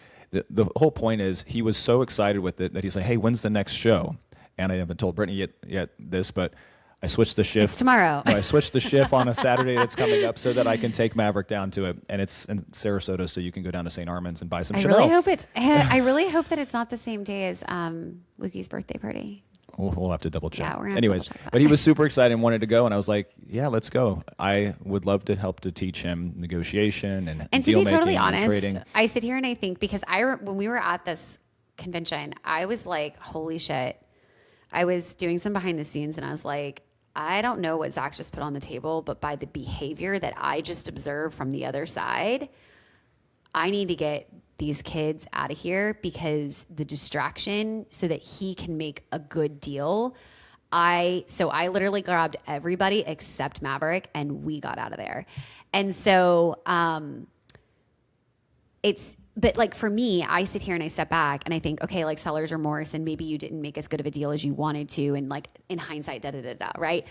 the whole point is he was so excited with it that he's like, hey, when's the next show? And I haven't told Brittany yet this, but I switched the shift. It's tomorrow. No, I switched the shift on a Saturday that's coming up so that I can take Maverick down to it. And it's in Sarasota, so you can go down to St. Armand's and buy some Chanel. I really hope that it's not the same day as Lukey's birthday party. We'll have to double check. Yeah, we're gonna Anyways, double check that. but he was super excited and wanted to go, and I was like, "Yeah, let's go." I would love to help to teach him negotiation and to deal be totally making and honest, trading. I sit here and I think because when we were at this convention, I was like, "Holy shit!" I was doing some behind the scenes, and I was like, "I don't know what Zach just put on the table, but by the behavior that I just observed from the other side, I need to get these kids out of here because the distraction, so that he can make a good deal." I literally grabbed everybody except Maverick and we got out of there. And so, but like for me, I sit here and I step back and I think, okay, like seller's remorse and maybe you didn't make as good of a deal as you wanted to. And like in hindsight, right?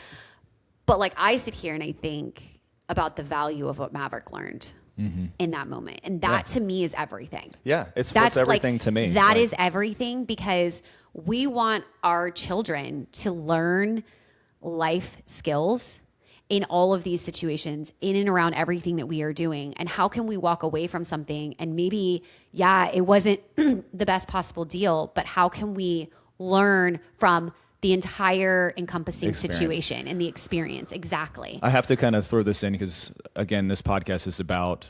But like I sit here and I think about the value of what Maverick learned in that moment. And that to me is everything. Yeah. That's everything to me. That is everything because we want our children to learn life skills in all of these situations, in and around everything that we are doing. And how can we walk away from something and maybe, it wasn't the best possible deal, but how can we learn from the entire encompassing situation and the experience? Exactly. I have to kind of throw this in because, again, this podcast is about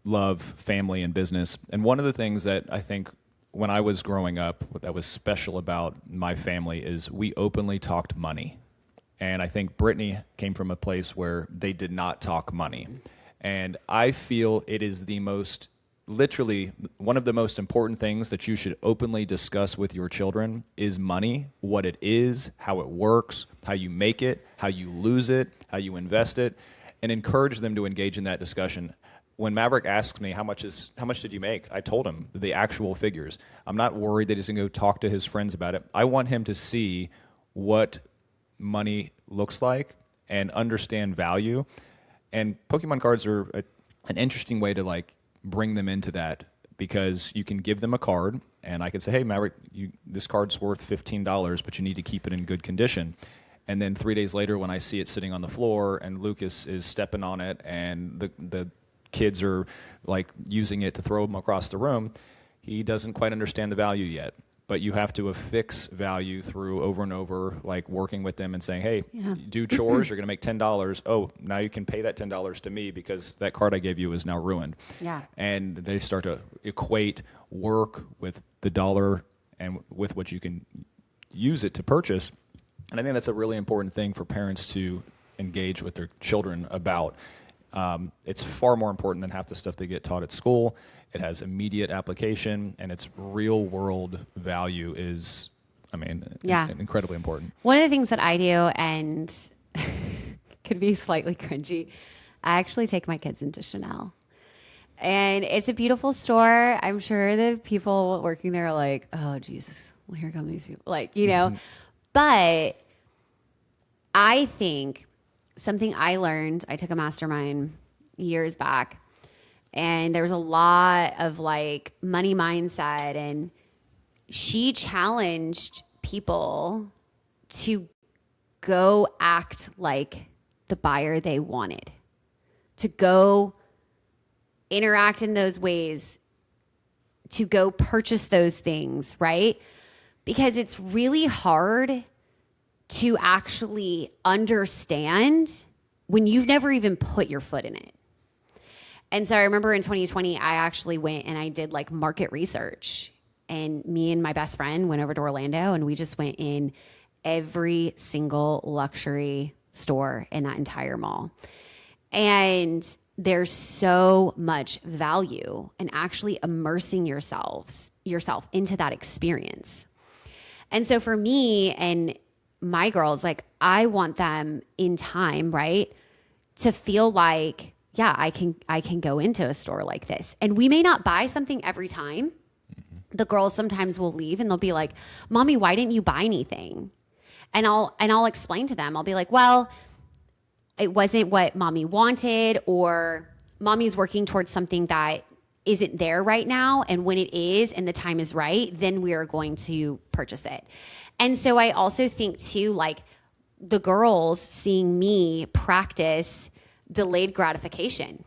love, family, and business. And one of the things that I think when I was growing up, what that was special about my family is we openly talked money. And I think Brittany came from a place where they did not talk money. And I feel it is literally one of the most important things that you should openly discuss with your children is money, what it is, how it works, how you make it, how you lose it, how you invest it, and encourage them to engage in that discussion. When Maverick asks me, how much did you make? I told him the actual figures. I'm not worried that he's going to go talk to his friends about it. I want him to see what money looks like and understand value. And Pokemon cards are an interesting way to like bring them into that because you can give them a card and I can say, hey, Maverick, this card's worth $15, but you need to keep it in good condition. And then 3 days later when I see it sitting on the floor and Lucas is stepping on it and the kids are like using it to throw them across the room, he doesn't quite understand the value yet. But you have to affix value through over and over, like working with them and saying, hey, do chores, you're going to make $10. Oh, now you can pay that $10 to me because that card I gave you is now ruined. Yeah. And they start to equate work with the dollar and with what you can use it to purchase. And I think that's a really important thing for parents to engage with their children about. It's far more important than half the stuff they get taught at school. It has immediate application, and its real-world value is, incredibly important. One of the things that I do, and could be slightly cringy, I actually take my kids into Chanel. And it's a beautiful store. I'm sure the people working there are like, oh, Jesus, well, here come these people. Like, But I think something I learned, I took a mastermind years back, and there was a lot of like money mindset, and she challenged people to go act like the buyer they wanted, to go interact in those ways, to go purchase those things, right? Because it's really hard to actually understand when you've never even put your foot in it. And so I remember in 2020, I actually went and I did like market research, and me and my best friend went over to Orlando and we just went in every single luxury store in that entire mall. And there's so much value in actually immersing yourself into that experience. And so for me and my girls, like I want them in time, right, to feel like, yeah, I can go into a store like this. And we may not buy something every time. The girls sometimes will leave and they'll be like, Mommy, why didn't you buy anything? And I'll explain to them. I'll be like, well, it wasn't what Mommy wanted, or Mommy's working towards something that isn't there right now. And when it is and the time is right, then we are going to purchase it. And so I also think too, like the girls seeing me practice delayed gratification.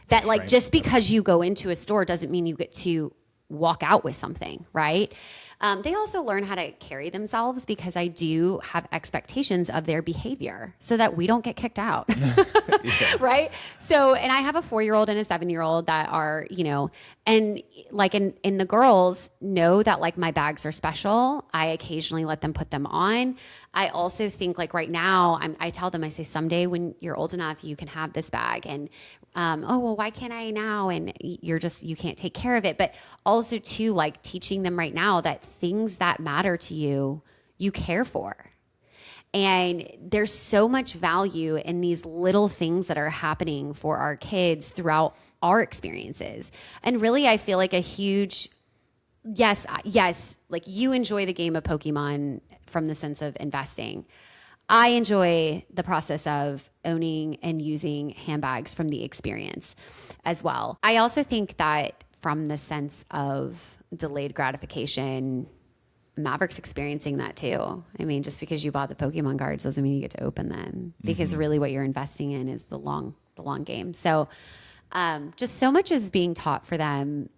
That like just because you go into a store doesn't mean you get to walk out with something, right? They also learn how to carry themselves because I do have expectations of their behavior so that we don't get kicked out. Right? So, and I have a 4-year-old and a 7-year-old that are, you know, and like in the girls know that like my bags are special. I occasionally let them put them on. I also think like right now, I tell them, I say, someday when you're old enough, you can have this bag. And, oh, well, why can't I now? And you can't take care of it. But also too, like teaching them right now that things that matter to you, you care for. And there's so much value in these little things that are happening for our kids throughout our experiences. And really, I feel like a huge, yes, like you enjoy the game of Pokemon from the sense of investing. I enjoy the process of owning and using handbags from the experience as well. I also think that from the sense of delayed gratification, Maverick's experiencing that too. I mean, just because you bought the Pokemon cards doesn't mean you get to open them, because really what you're investing in is the long game. So just so much is being taught for them.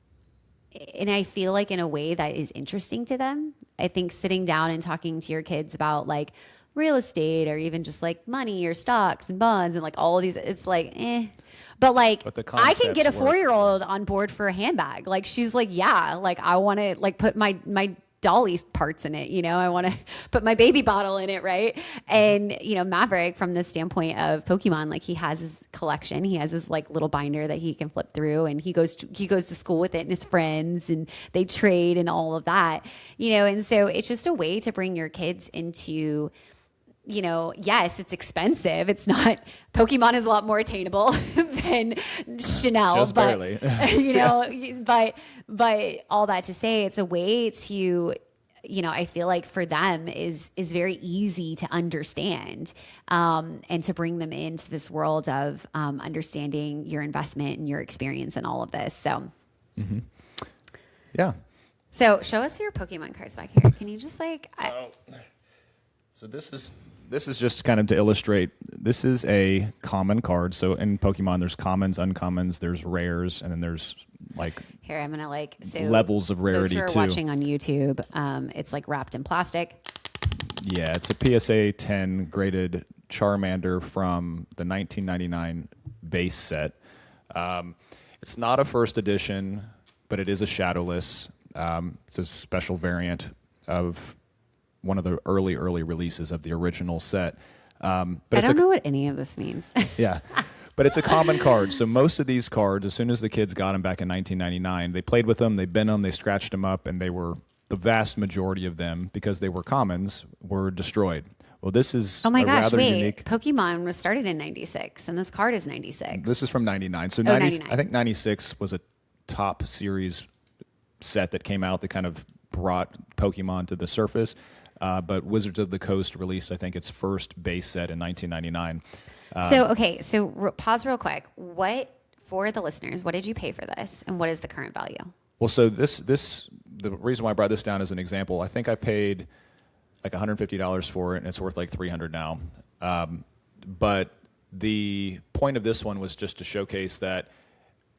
And I feel like in a way that is interesting to them. I think sitting down and talking to your kids about like real estate or even just like money or stocks and bonds and like all of these, it's like, But like, I can get a 4-year-old on board for a handbag. Like, she's like, yeah, like I want to like put my Dolly parts in it, you know, I want to put my baby bottle in it, right? And, you know, Maverick, from the standpoint of Pokemon, like he has his collection, he has his like little binder that he can flip through, and he goes to school with it and his friends, and they trade and all of that, you know. And so it's just a way to bring your kids into, you know, yes, it's expensive. It's not, Pokemon is a lot more attainable than Chanel, just but barely. you know, but all that to say, it's a way to, you know, I feel like for them is very easy to understand, and to bring them into this world of understanding your investment and your experience and all of this. So, Yeah. So show us your Pokemon cards back here. Can you just like, So this is just kind of to illustrate. This is a common card. So in Pokemon, there's commons, uncommons, there's rares, and then there's like here, I'm gonna like, so levels of rarity those who are too. watching on YouTube, it's like wrapped in plastic. Yeah, it's a PSA 10 graded Charmander from the 1999 base set. It's not a first edition, but it is a shadowless. It's a special variant of one of the early releases of the original set. But I don't know what any of this means. Yeah. But it's a common card. So most of these cards, as soon as the kids got them back in 1999, they played with them, they bent them, they scratched them up, and they were, the vast majority of them, because they were commons, were destroyed. Well, this is Oh my gosh, rather wait. unique. Pokemon was started in 96, and this card is 96. This is from 99. So 99. I think 96 was a top series set that came out that kind of brought Pokemon to the surface. But Wizards of the Coast released, I think, its first base set in 1999. So pause real quick. What, for the listeners, what did you pay for this, and what is the current value? Well, so the reason why I brought this down as an example, I think I paid like $150 for it, and it's worth like $300 now. But the point of this one was just to showcase that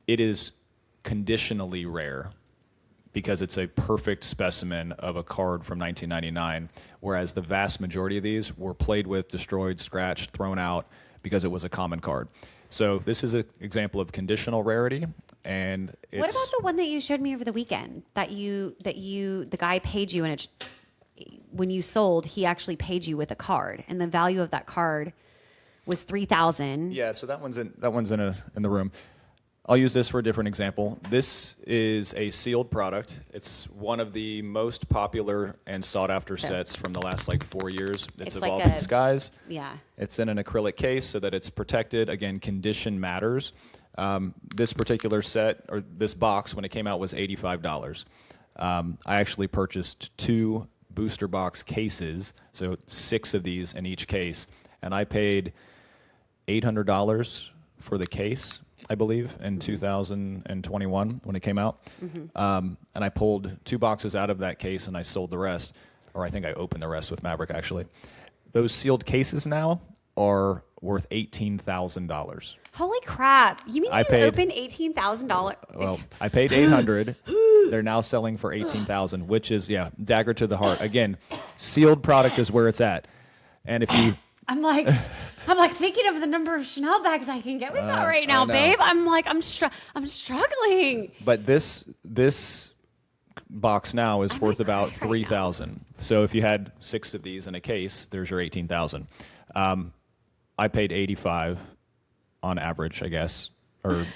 it is conditionally rare, because it's a perfect specimen of a card from 1999, whereas the vast majority of these were played with, destroyed, scratched, thrown out, because it was a common card. So this is an example of conditional rarity, and it's... What about the one that you showed me over the weekend? The guy paid you, and when you sold, he actually paid you with a card, and the value of that card was $3,000. Yeah, so that one's in the room. I'll use this for a different example. This is a sealed product. It's one of the most popular and sought-after sets from the last like 4 years. It's Evolving like Skies. Yeah. It's in an acrylic case so that it's protected. Again, condition matters. This particular set, or this box, when it came out, was $85. I actually purchased 2 booster box cases, so 6 of these in each case, and I paid $800 for the case. I believe, in 2021 when it came out. And I pulled 2 boxes out of that case and I sold the rest, or I think I opened the rest with Maverick actually. Those sealed cases now are worth $18,000. Holy crap! You mean I you paid- opened $18,000? Well, I paid $800. They're now selling for $18,000, which is dagger to the heart. Again, sealed product is where it's at. And if you I'm like thinking of the number of Chanel bags I can get with that right now, I know. babe. I'm struggling. But this box now is worth about $3,000. So if you had 6 of these in a case, there's your $18,000. I paid $85 on average, I guess, or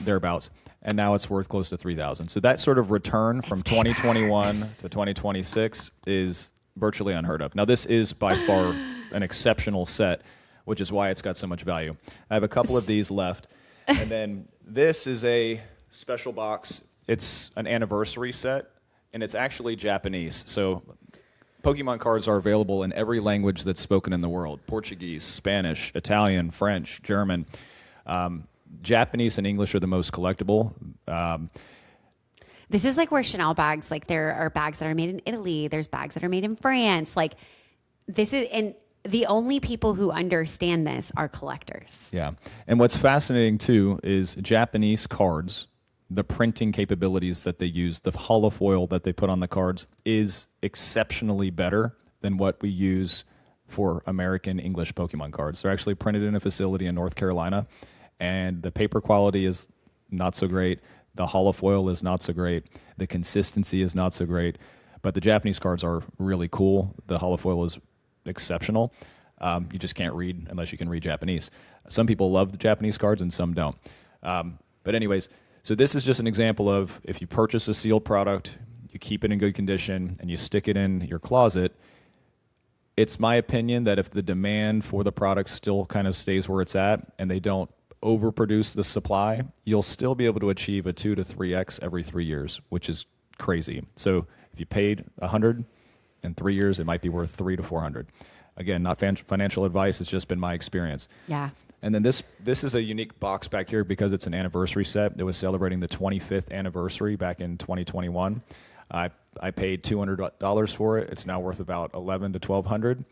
thereabouts, and now it's worth close to $3,000. So that sort of return from 2021 to 2026 is virtually unheard of. Now this is by far an exceptional set, which is why it's got so much value. I have a couple of these left, and then this is a special box. It's an anniversary set, and it's actually Japanese. So Pokemon cards are available in every language that's spoken in the world: Portuguese, Spanish, Italian, French, German. Japanese and English are the most collectible. This is like where Chanel bags, like there are bags that are made in Italy. There's bags that are made in France. Like this is, and the only people who understand this are collectors. Yeah. And what's fascinating too is Japanese cards, the printing capabilities that they use, the holofoil that they put on the cards is exceptionally better than what we use for American English Pokemon cards. They're actually printed in a facility in North Carolina, and the paper quality is not so great. The holofoil is not so great. The consistency is not so great. But the Japanese cards are really cool. The holofoil is exceptional. You just can't read unless you can read Japanese. Some people love the Japanese cards and some don't. But anyways, so this is just an example of if you purchase a sealed product, you keep it in good condition, and you stick it in your closet, it's my opinion that if the demand for the product still kind of stays where it's at and they don't overproduce the supply, you'll still be able to achieve a 2 to 3x every 3 years, which is crazy. So if you paid $100 in 3 years, it might be worth $300 to $400. Again, not financial advice. It's just been my experience. Yeah. And then this is a unique box back here because it's an anniversary set. It was celebrating the 25th anniversary back in 2021. I paid $200 for it. It's now worth about $1,100 to $1,200.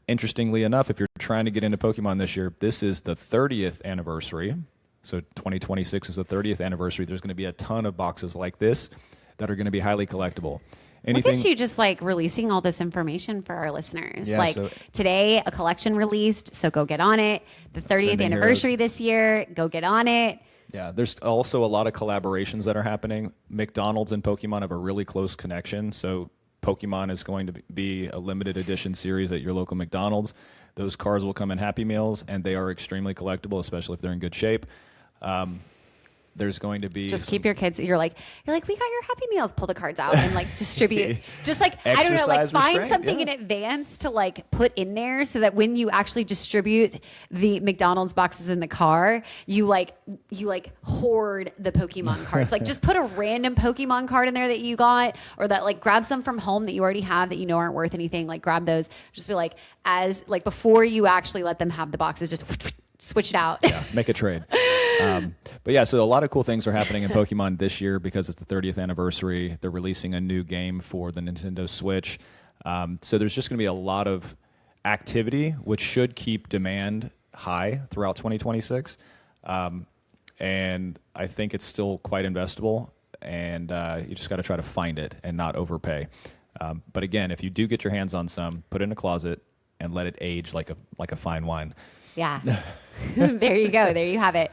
Interestingly enough, if you're trying to get into Pokemon this year, this is the 30th anniversary. So 2026 is the 30th anniversary. There's going to be a ton of boxes like this that are going to be highly collectible. Look at you just like releasing all this information for our listeners. Yeah, like so today, a collection released, so go get on it. The 30th Sending anniversary this year, go get on it. Yeah, there's also a lot of collaborations that are happening. McDonald's and Pokemon have a really close connection. So Pokemon is going to be a limited edition series at your local McDonald's. Those cards will come in Happy Meals, and they are extremely collectible, especially if they're in good shape. There's going to be just keep your kids. You're like we got your Happy Meals. Pull the cards out and like distribute. Just like I don't know, like Exercise find restraint, something in advance to like put in there so that when you actually distribute the McDonald's boxes in the car, you hoard the Pokemon cards. Like just put a random Pokemon card in there that you got, or that like grab some from home that you already have that you know aren't worth anything. Like grab those. Just be like before you actually let them have the boxes, just switch it out. Yeah, make a trade. But yeah, so a lot of cool things are happening in Pokemon this year because it's the 30th anniversary. They're releasing a new game for the Nintendo Switch. So there's just going to be a lot of activity, which should keep demand high throughout 2026. And I think it's still quite investable, and you just got to try to find it and not overpay. But again, if you do get your hands on some, put it in a closet and let it age like a fine wine. Yeah. There you go. There you have it.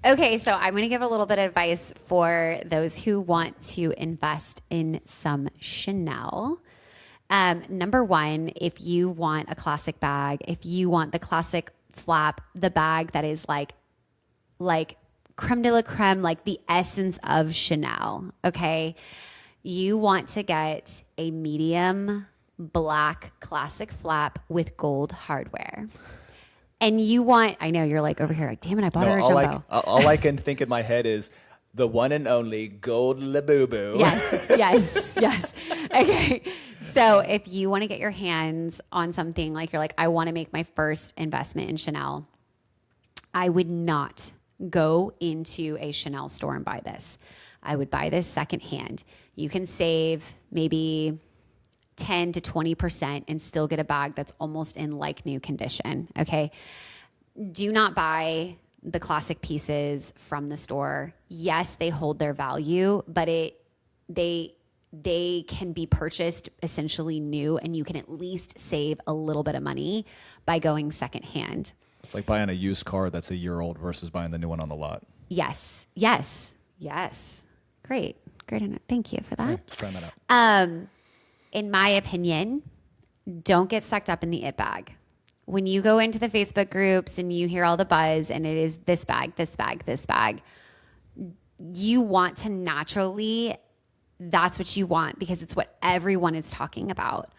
Okay, so I'm going to give a little bit of advice for those who want to invest in some Chanel. Number one, if you want a classic bag, if you want the classic flap, the bag that is like creme de la creme, like the essence of Chanel, okay? You want to get a medium black classic flap with gold hardware. And you want, I know you're like over here, like, damn it, I bought her a jumbo. All I can think in my head is the one and only gold Labubu. Yes. Okay. So if you want to get your hands on something like you're like, I want to make my first investment in Chanel, I would not go into a Chanel store and buy this. I would buy this secondhand. You can save maybe 10 to 20% and still get a bag that's almost in like new condition. Okay. Do not buy the classic pieces from the store. Yes, they hold their value, but they can be purchased essentially new, and you can at least save a little bit of money by going secondhand. It's like buying a used car that's a year old versus buying the new one on the lot. Yes. Great. Thank you for that. Okay, just trying that out. In my opinion, don't get sucked up in the it bag. When you go into the Facebook groups and you hear all the buzz and it is this bag, this bag, this bag, you want to naturally, that's what you want because it's what everyone is talking about.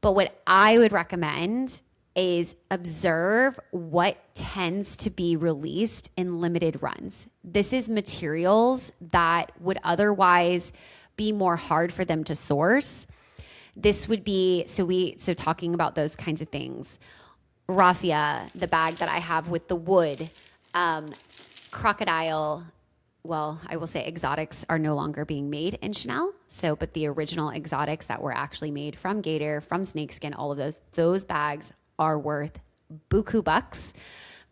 But what I would recommend is observe what tends to be released in limited runs. This is materials that would otherwise be more hard for them to source. This would be, so talking about those kinds of things. Raffia, the bag that I have with the wood, crocodile, well, I will say exotics are no longer being made in Chanel. But the original exotics that were actually made from gator, from snakeskin, all of those bags are worth buku bucks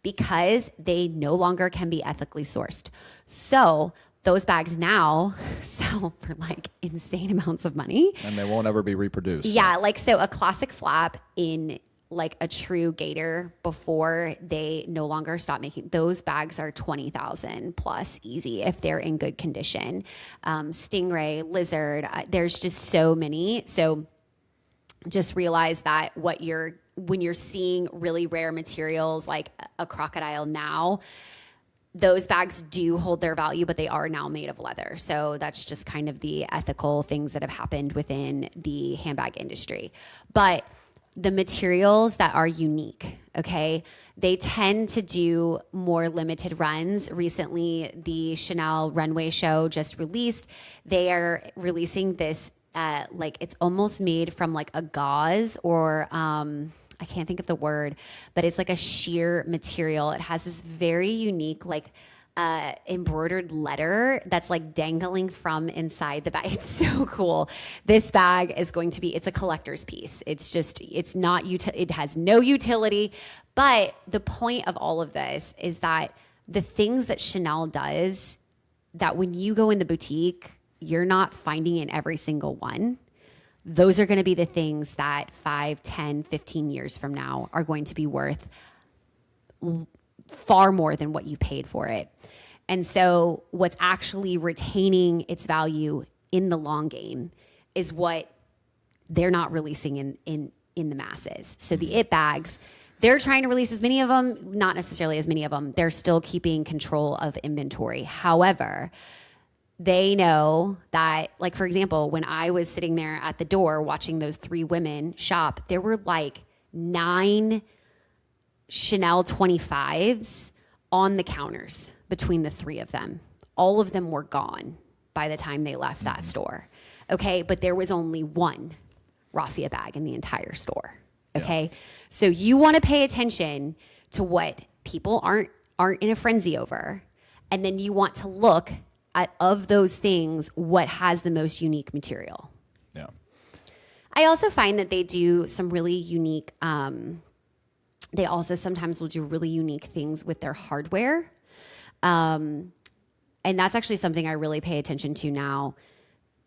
because they no longer can be ethically sourced. So those bags now sell for like insane amounts of money. And they won't ever be reproduced. Yeah, so a classic flap in like a true gator before they no longer stop making those bags are 20,000 plus easy if they're in good condition. Stingray, lizard, there's just so many. So just realize that when you're seeing really rare materials like a crocodile now, those bags do hold their value, but they are now made of leather. So that's just kind of the ethical things that have happened within the handbag industry. But the materials that are unique, okay, they tend to do more limited runs. Recently, the Chanel runway show just released. They are releasing this, it's almost made from like a gauze or I can't think of the word, but it's like a sheer material. It has this very unique, embroidered letter that's like dangling from inside the bag. It's so cool. This bag is going to be, it's a collector's piece. It's not, it has no utility. But the point of all of this is that the things that Chanel does, that when you go in the boutique, you're not finding in every single one. Those are going to be the things that 5, 10, 15 years from now are going to be worth far more than what you paid for it. And so what's actually retaining its value in the long game is what they're not releasing in the masses. So the it bags, they're trying to release as many of them, not necessarily as many of them. They're still keeping control of inventory. However, they know that, like, for example, when I was sitting there at the door watching those 3 women shop, there were like 9 Chanel 25s on the counters between the 3 of them. All of them were gone by the time they left that store. Okay. But there was only 1 raffia bag in the entire store. Okay. Yeah. So you want to pay attention to what people aren't in a frenzy over. And then you want to look at, of those things, what has the most unique material. Yeah. I also find that they do some really unique, they also sometimes will do really unique things with their hardware. And that's actually something I really pay attention to now.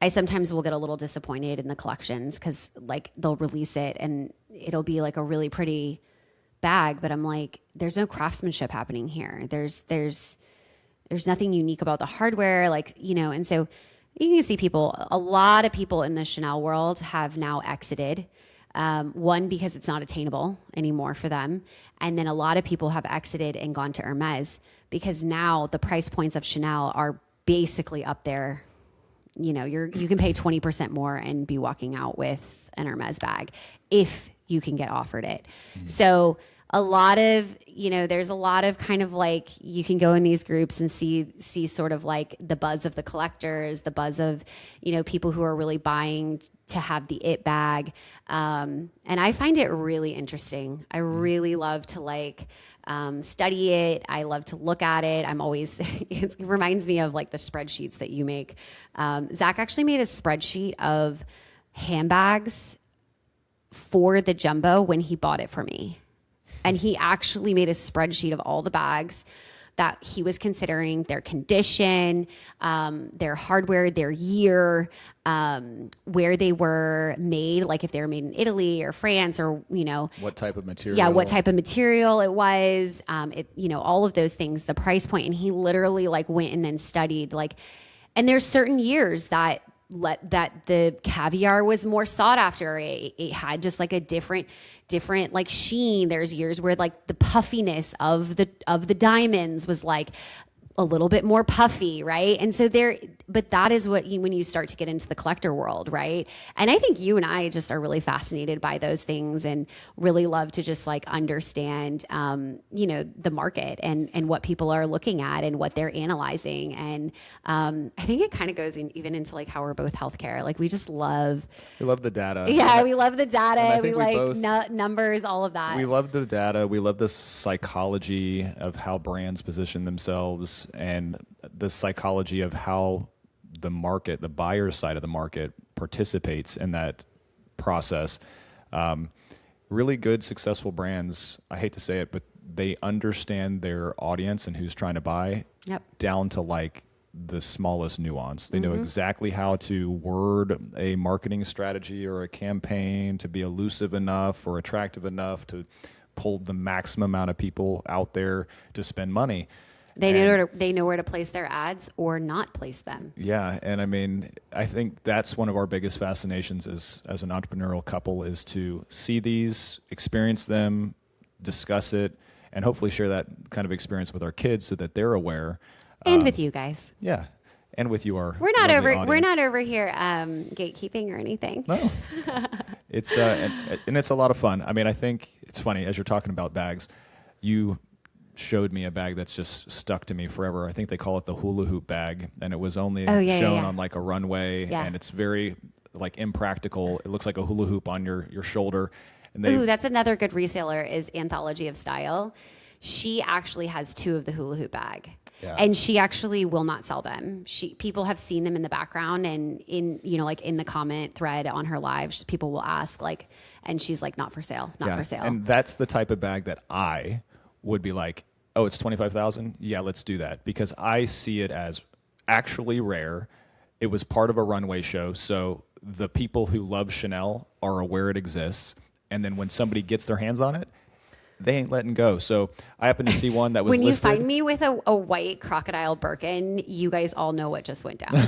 I sometimes will get a little disappointed in the collections because like they'll release it and it'll be like a really pretty bag, but I'm like, there's no craftsmanship happening here. There's nothing unique about the hardware, and so you can see a lot of people in the Chanel world have now exited. One, because it's not attainable anymore for them. And then a lot of people have exited and gone to Hermes because now the price points of Chanel are basically up there. You can pay 20% more and be walking out with an Hermes bag if you can get offered it. Mm-hmm. So a lot of, there's a lot of kind of like, you can go in these groups and see sort of like the buzz of the collectors, the buzz of, people who are really buying to have the it bag. And I find it really interesting. I really love to study it. I love to look at it. I'm always, it reminds me of like the spreadsheets that you make. Zach actually made a spreadsheet of handbags for the jumbo when he bought it for me. And he actually made a spreadsheet of all the bags that he was considering, their condition, their hardware, their year, where they were made, like if they were made in Italy or France or, What type of material? Yeah, what type of material it was, all of those things, the price point. And he literally like went and then studied and there's certain years that the caviar was more sought after. It had just like a different like sheen. There's years where like the puffiness of the diamonds was like a little bit more puffy, right? And so but that is when you start to get into the collector world, right? And I think you and I just are really fascinated by those things and really love to just like understand, the market and what people are looking at and what they're analyzing. And I think it kind of goes even into like how we're both healthcare. Like we just love. We love the data. Yeah, we love the data. And We like numbers, all of that. We love the data. We love the psychology of how brands position themselves and the psychology of how the market, the buyer side of the market, participates in that process. Really good, successful brands, I hate to say it, but they understand their audience and who's trying to buy down to like the smallest nuance. They know exactly how to word a marketing strategy or a campaign to be elusive enough or attractive enough to pull the maximum amount of people out there to spend money. They know where to place their ads or not place them. Yeah, and I mean, I think that's one of our biggest fascinations as an entrepreneurial couple is to see these, experience them, discuss it, and hopefully share that kind of experience with our kids so that they're aware. And with you guys. Yeah, and with you, our we're not audience. over here gatekeeping or anything. No, it's and it's a lot of fun. I mean, I think it's funny as you're talking about bags, you showed me a bag that's just stuck to me forever. I think they call it the hula hoop bag, and it was only shown on like a runway, and it's very like impractical. It looks like a hula hoop on your shoulder. And that's another good reseller is Anthology of Style. She actually has 2 of the hula hoop bag. Yeah. And she actually will not sell them. People have seen them in the background and in the comment thread on her live, people will ask and she's like, not for sale, not for sale. And that's the type of bag that I would be like, oh, it's $25,000. Yeah, let's do that because I see it as actually rare. It was part of a runway show, so the people who love Chanel are aware it exists. And then when somebody gets their hands on it, they ain't letting go. So I happened to see one that was when listed. You find me with a white crocodile Birkin, you guys all know what just went down.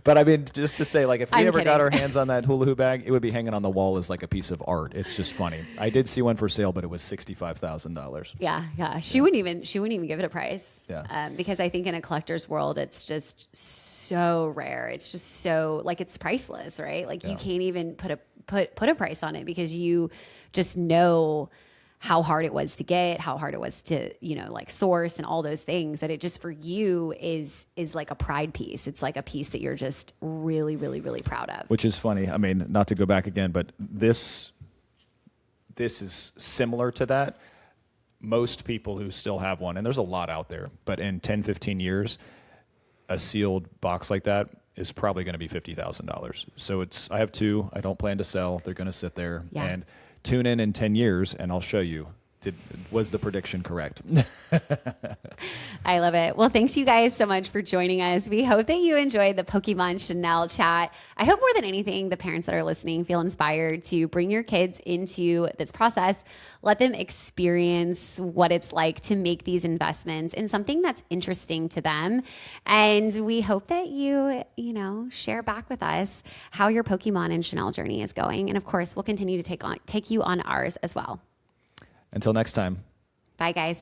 But I mean, just to say, like, if we ever got our hands on that hula hoop bag, it would be hanging on the wall as like a piece of art. It's just funny. I did see one for sale, but it was $65,000. Yeah. She wouldn't even give it a price. Yeah. Because I think in a collector's world, it's just so rare. It's just so it's priceless, right? Like you can't even put a price on it because you just know how hard it was to get, how hard it was to, source and all those things that it just for you is like a pride piece. It's like a piece that you're just really, really, really proud of. Which is funny. I mean, not to go back again, but this is similar to that. Most people who still have one, and there's a lot out there, but in 10, 15 years, a sealed box like that is probably going to be $50,000. So I have 2. I don't plan to sell. They're going to sit there. Yeah. And tune in 10 years and I'll show you. Was the prediction correct? I love it. Well, thanks you guys so much for joining us. We hope that you enjoyed the Pokémon Chanel chat. I hope more than anything, the parents that are listening feel inspired to bring your kids into this process. Let them experience what it's like to make these investments in something that's interesting to them. And we hope that you share back with us how your Pokémon and Chanel journey is going. And of course, we'll continue to take you on ours as well. Until next time. Bye, guys.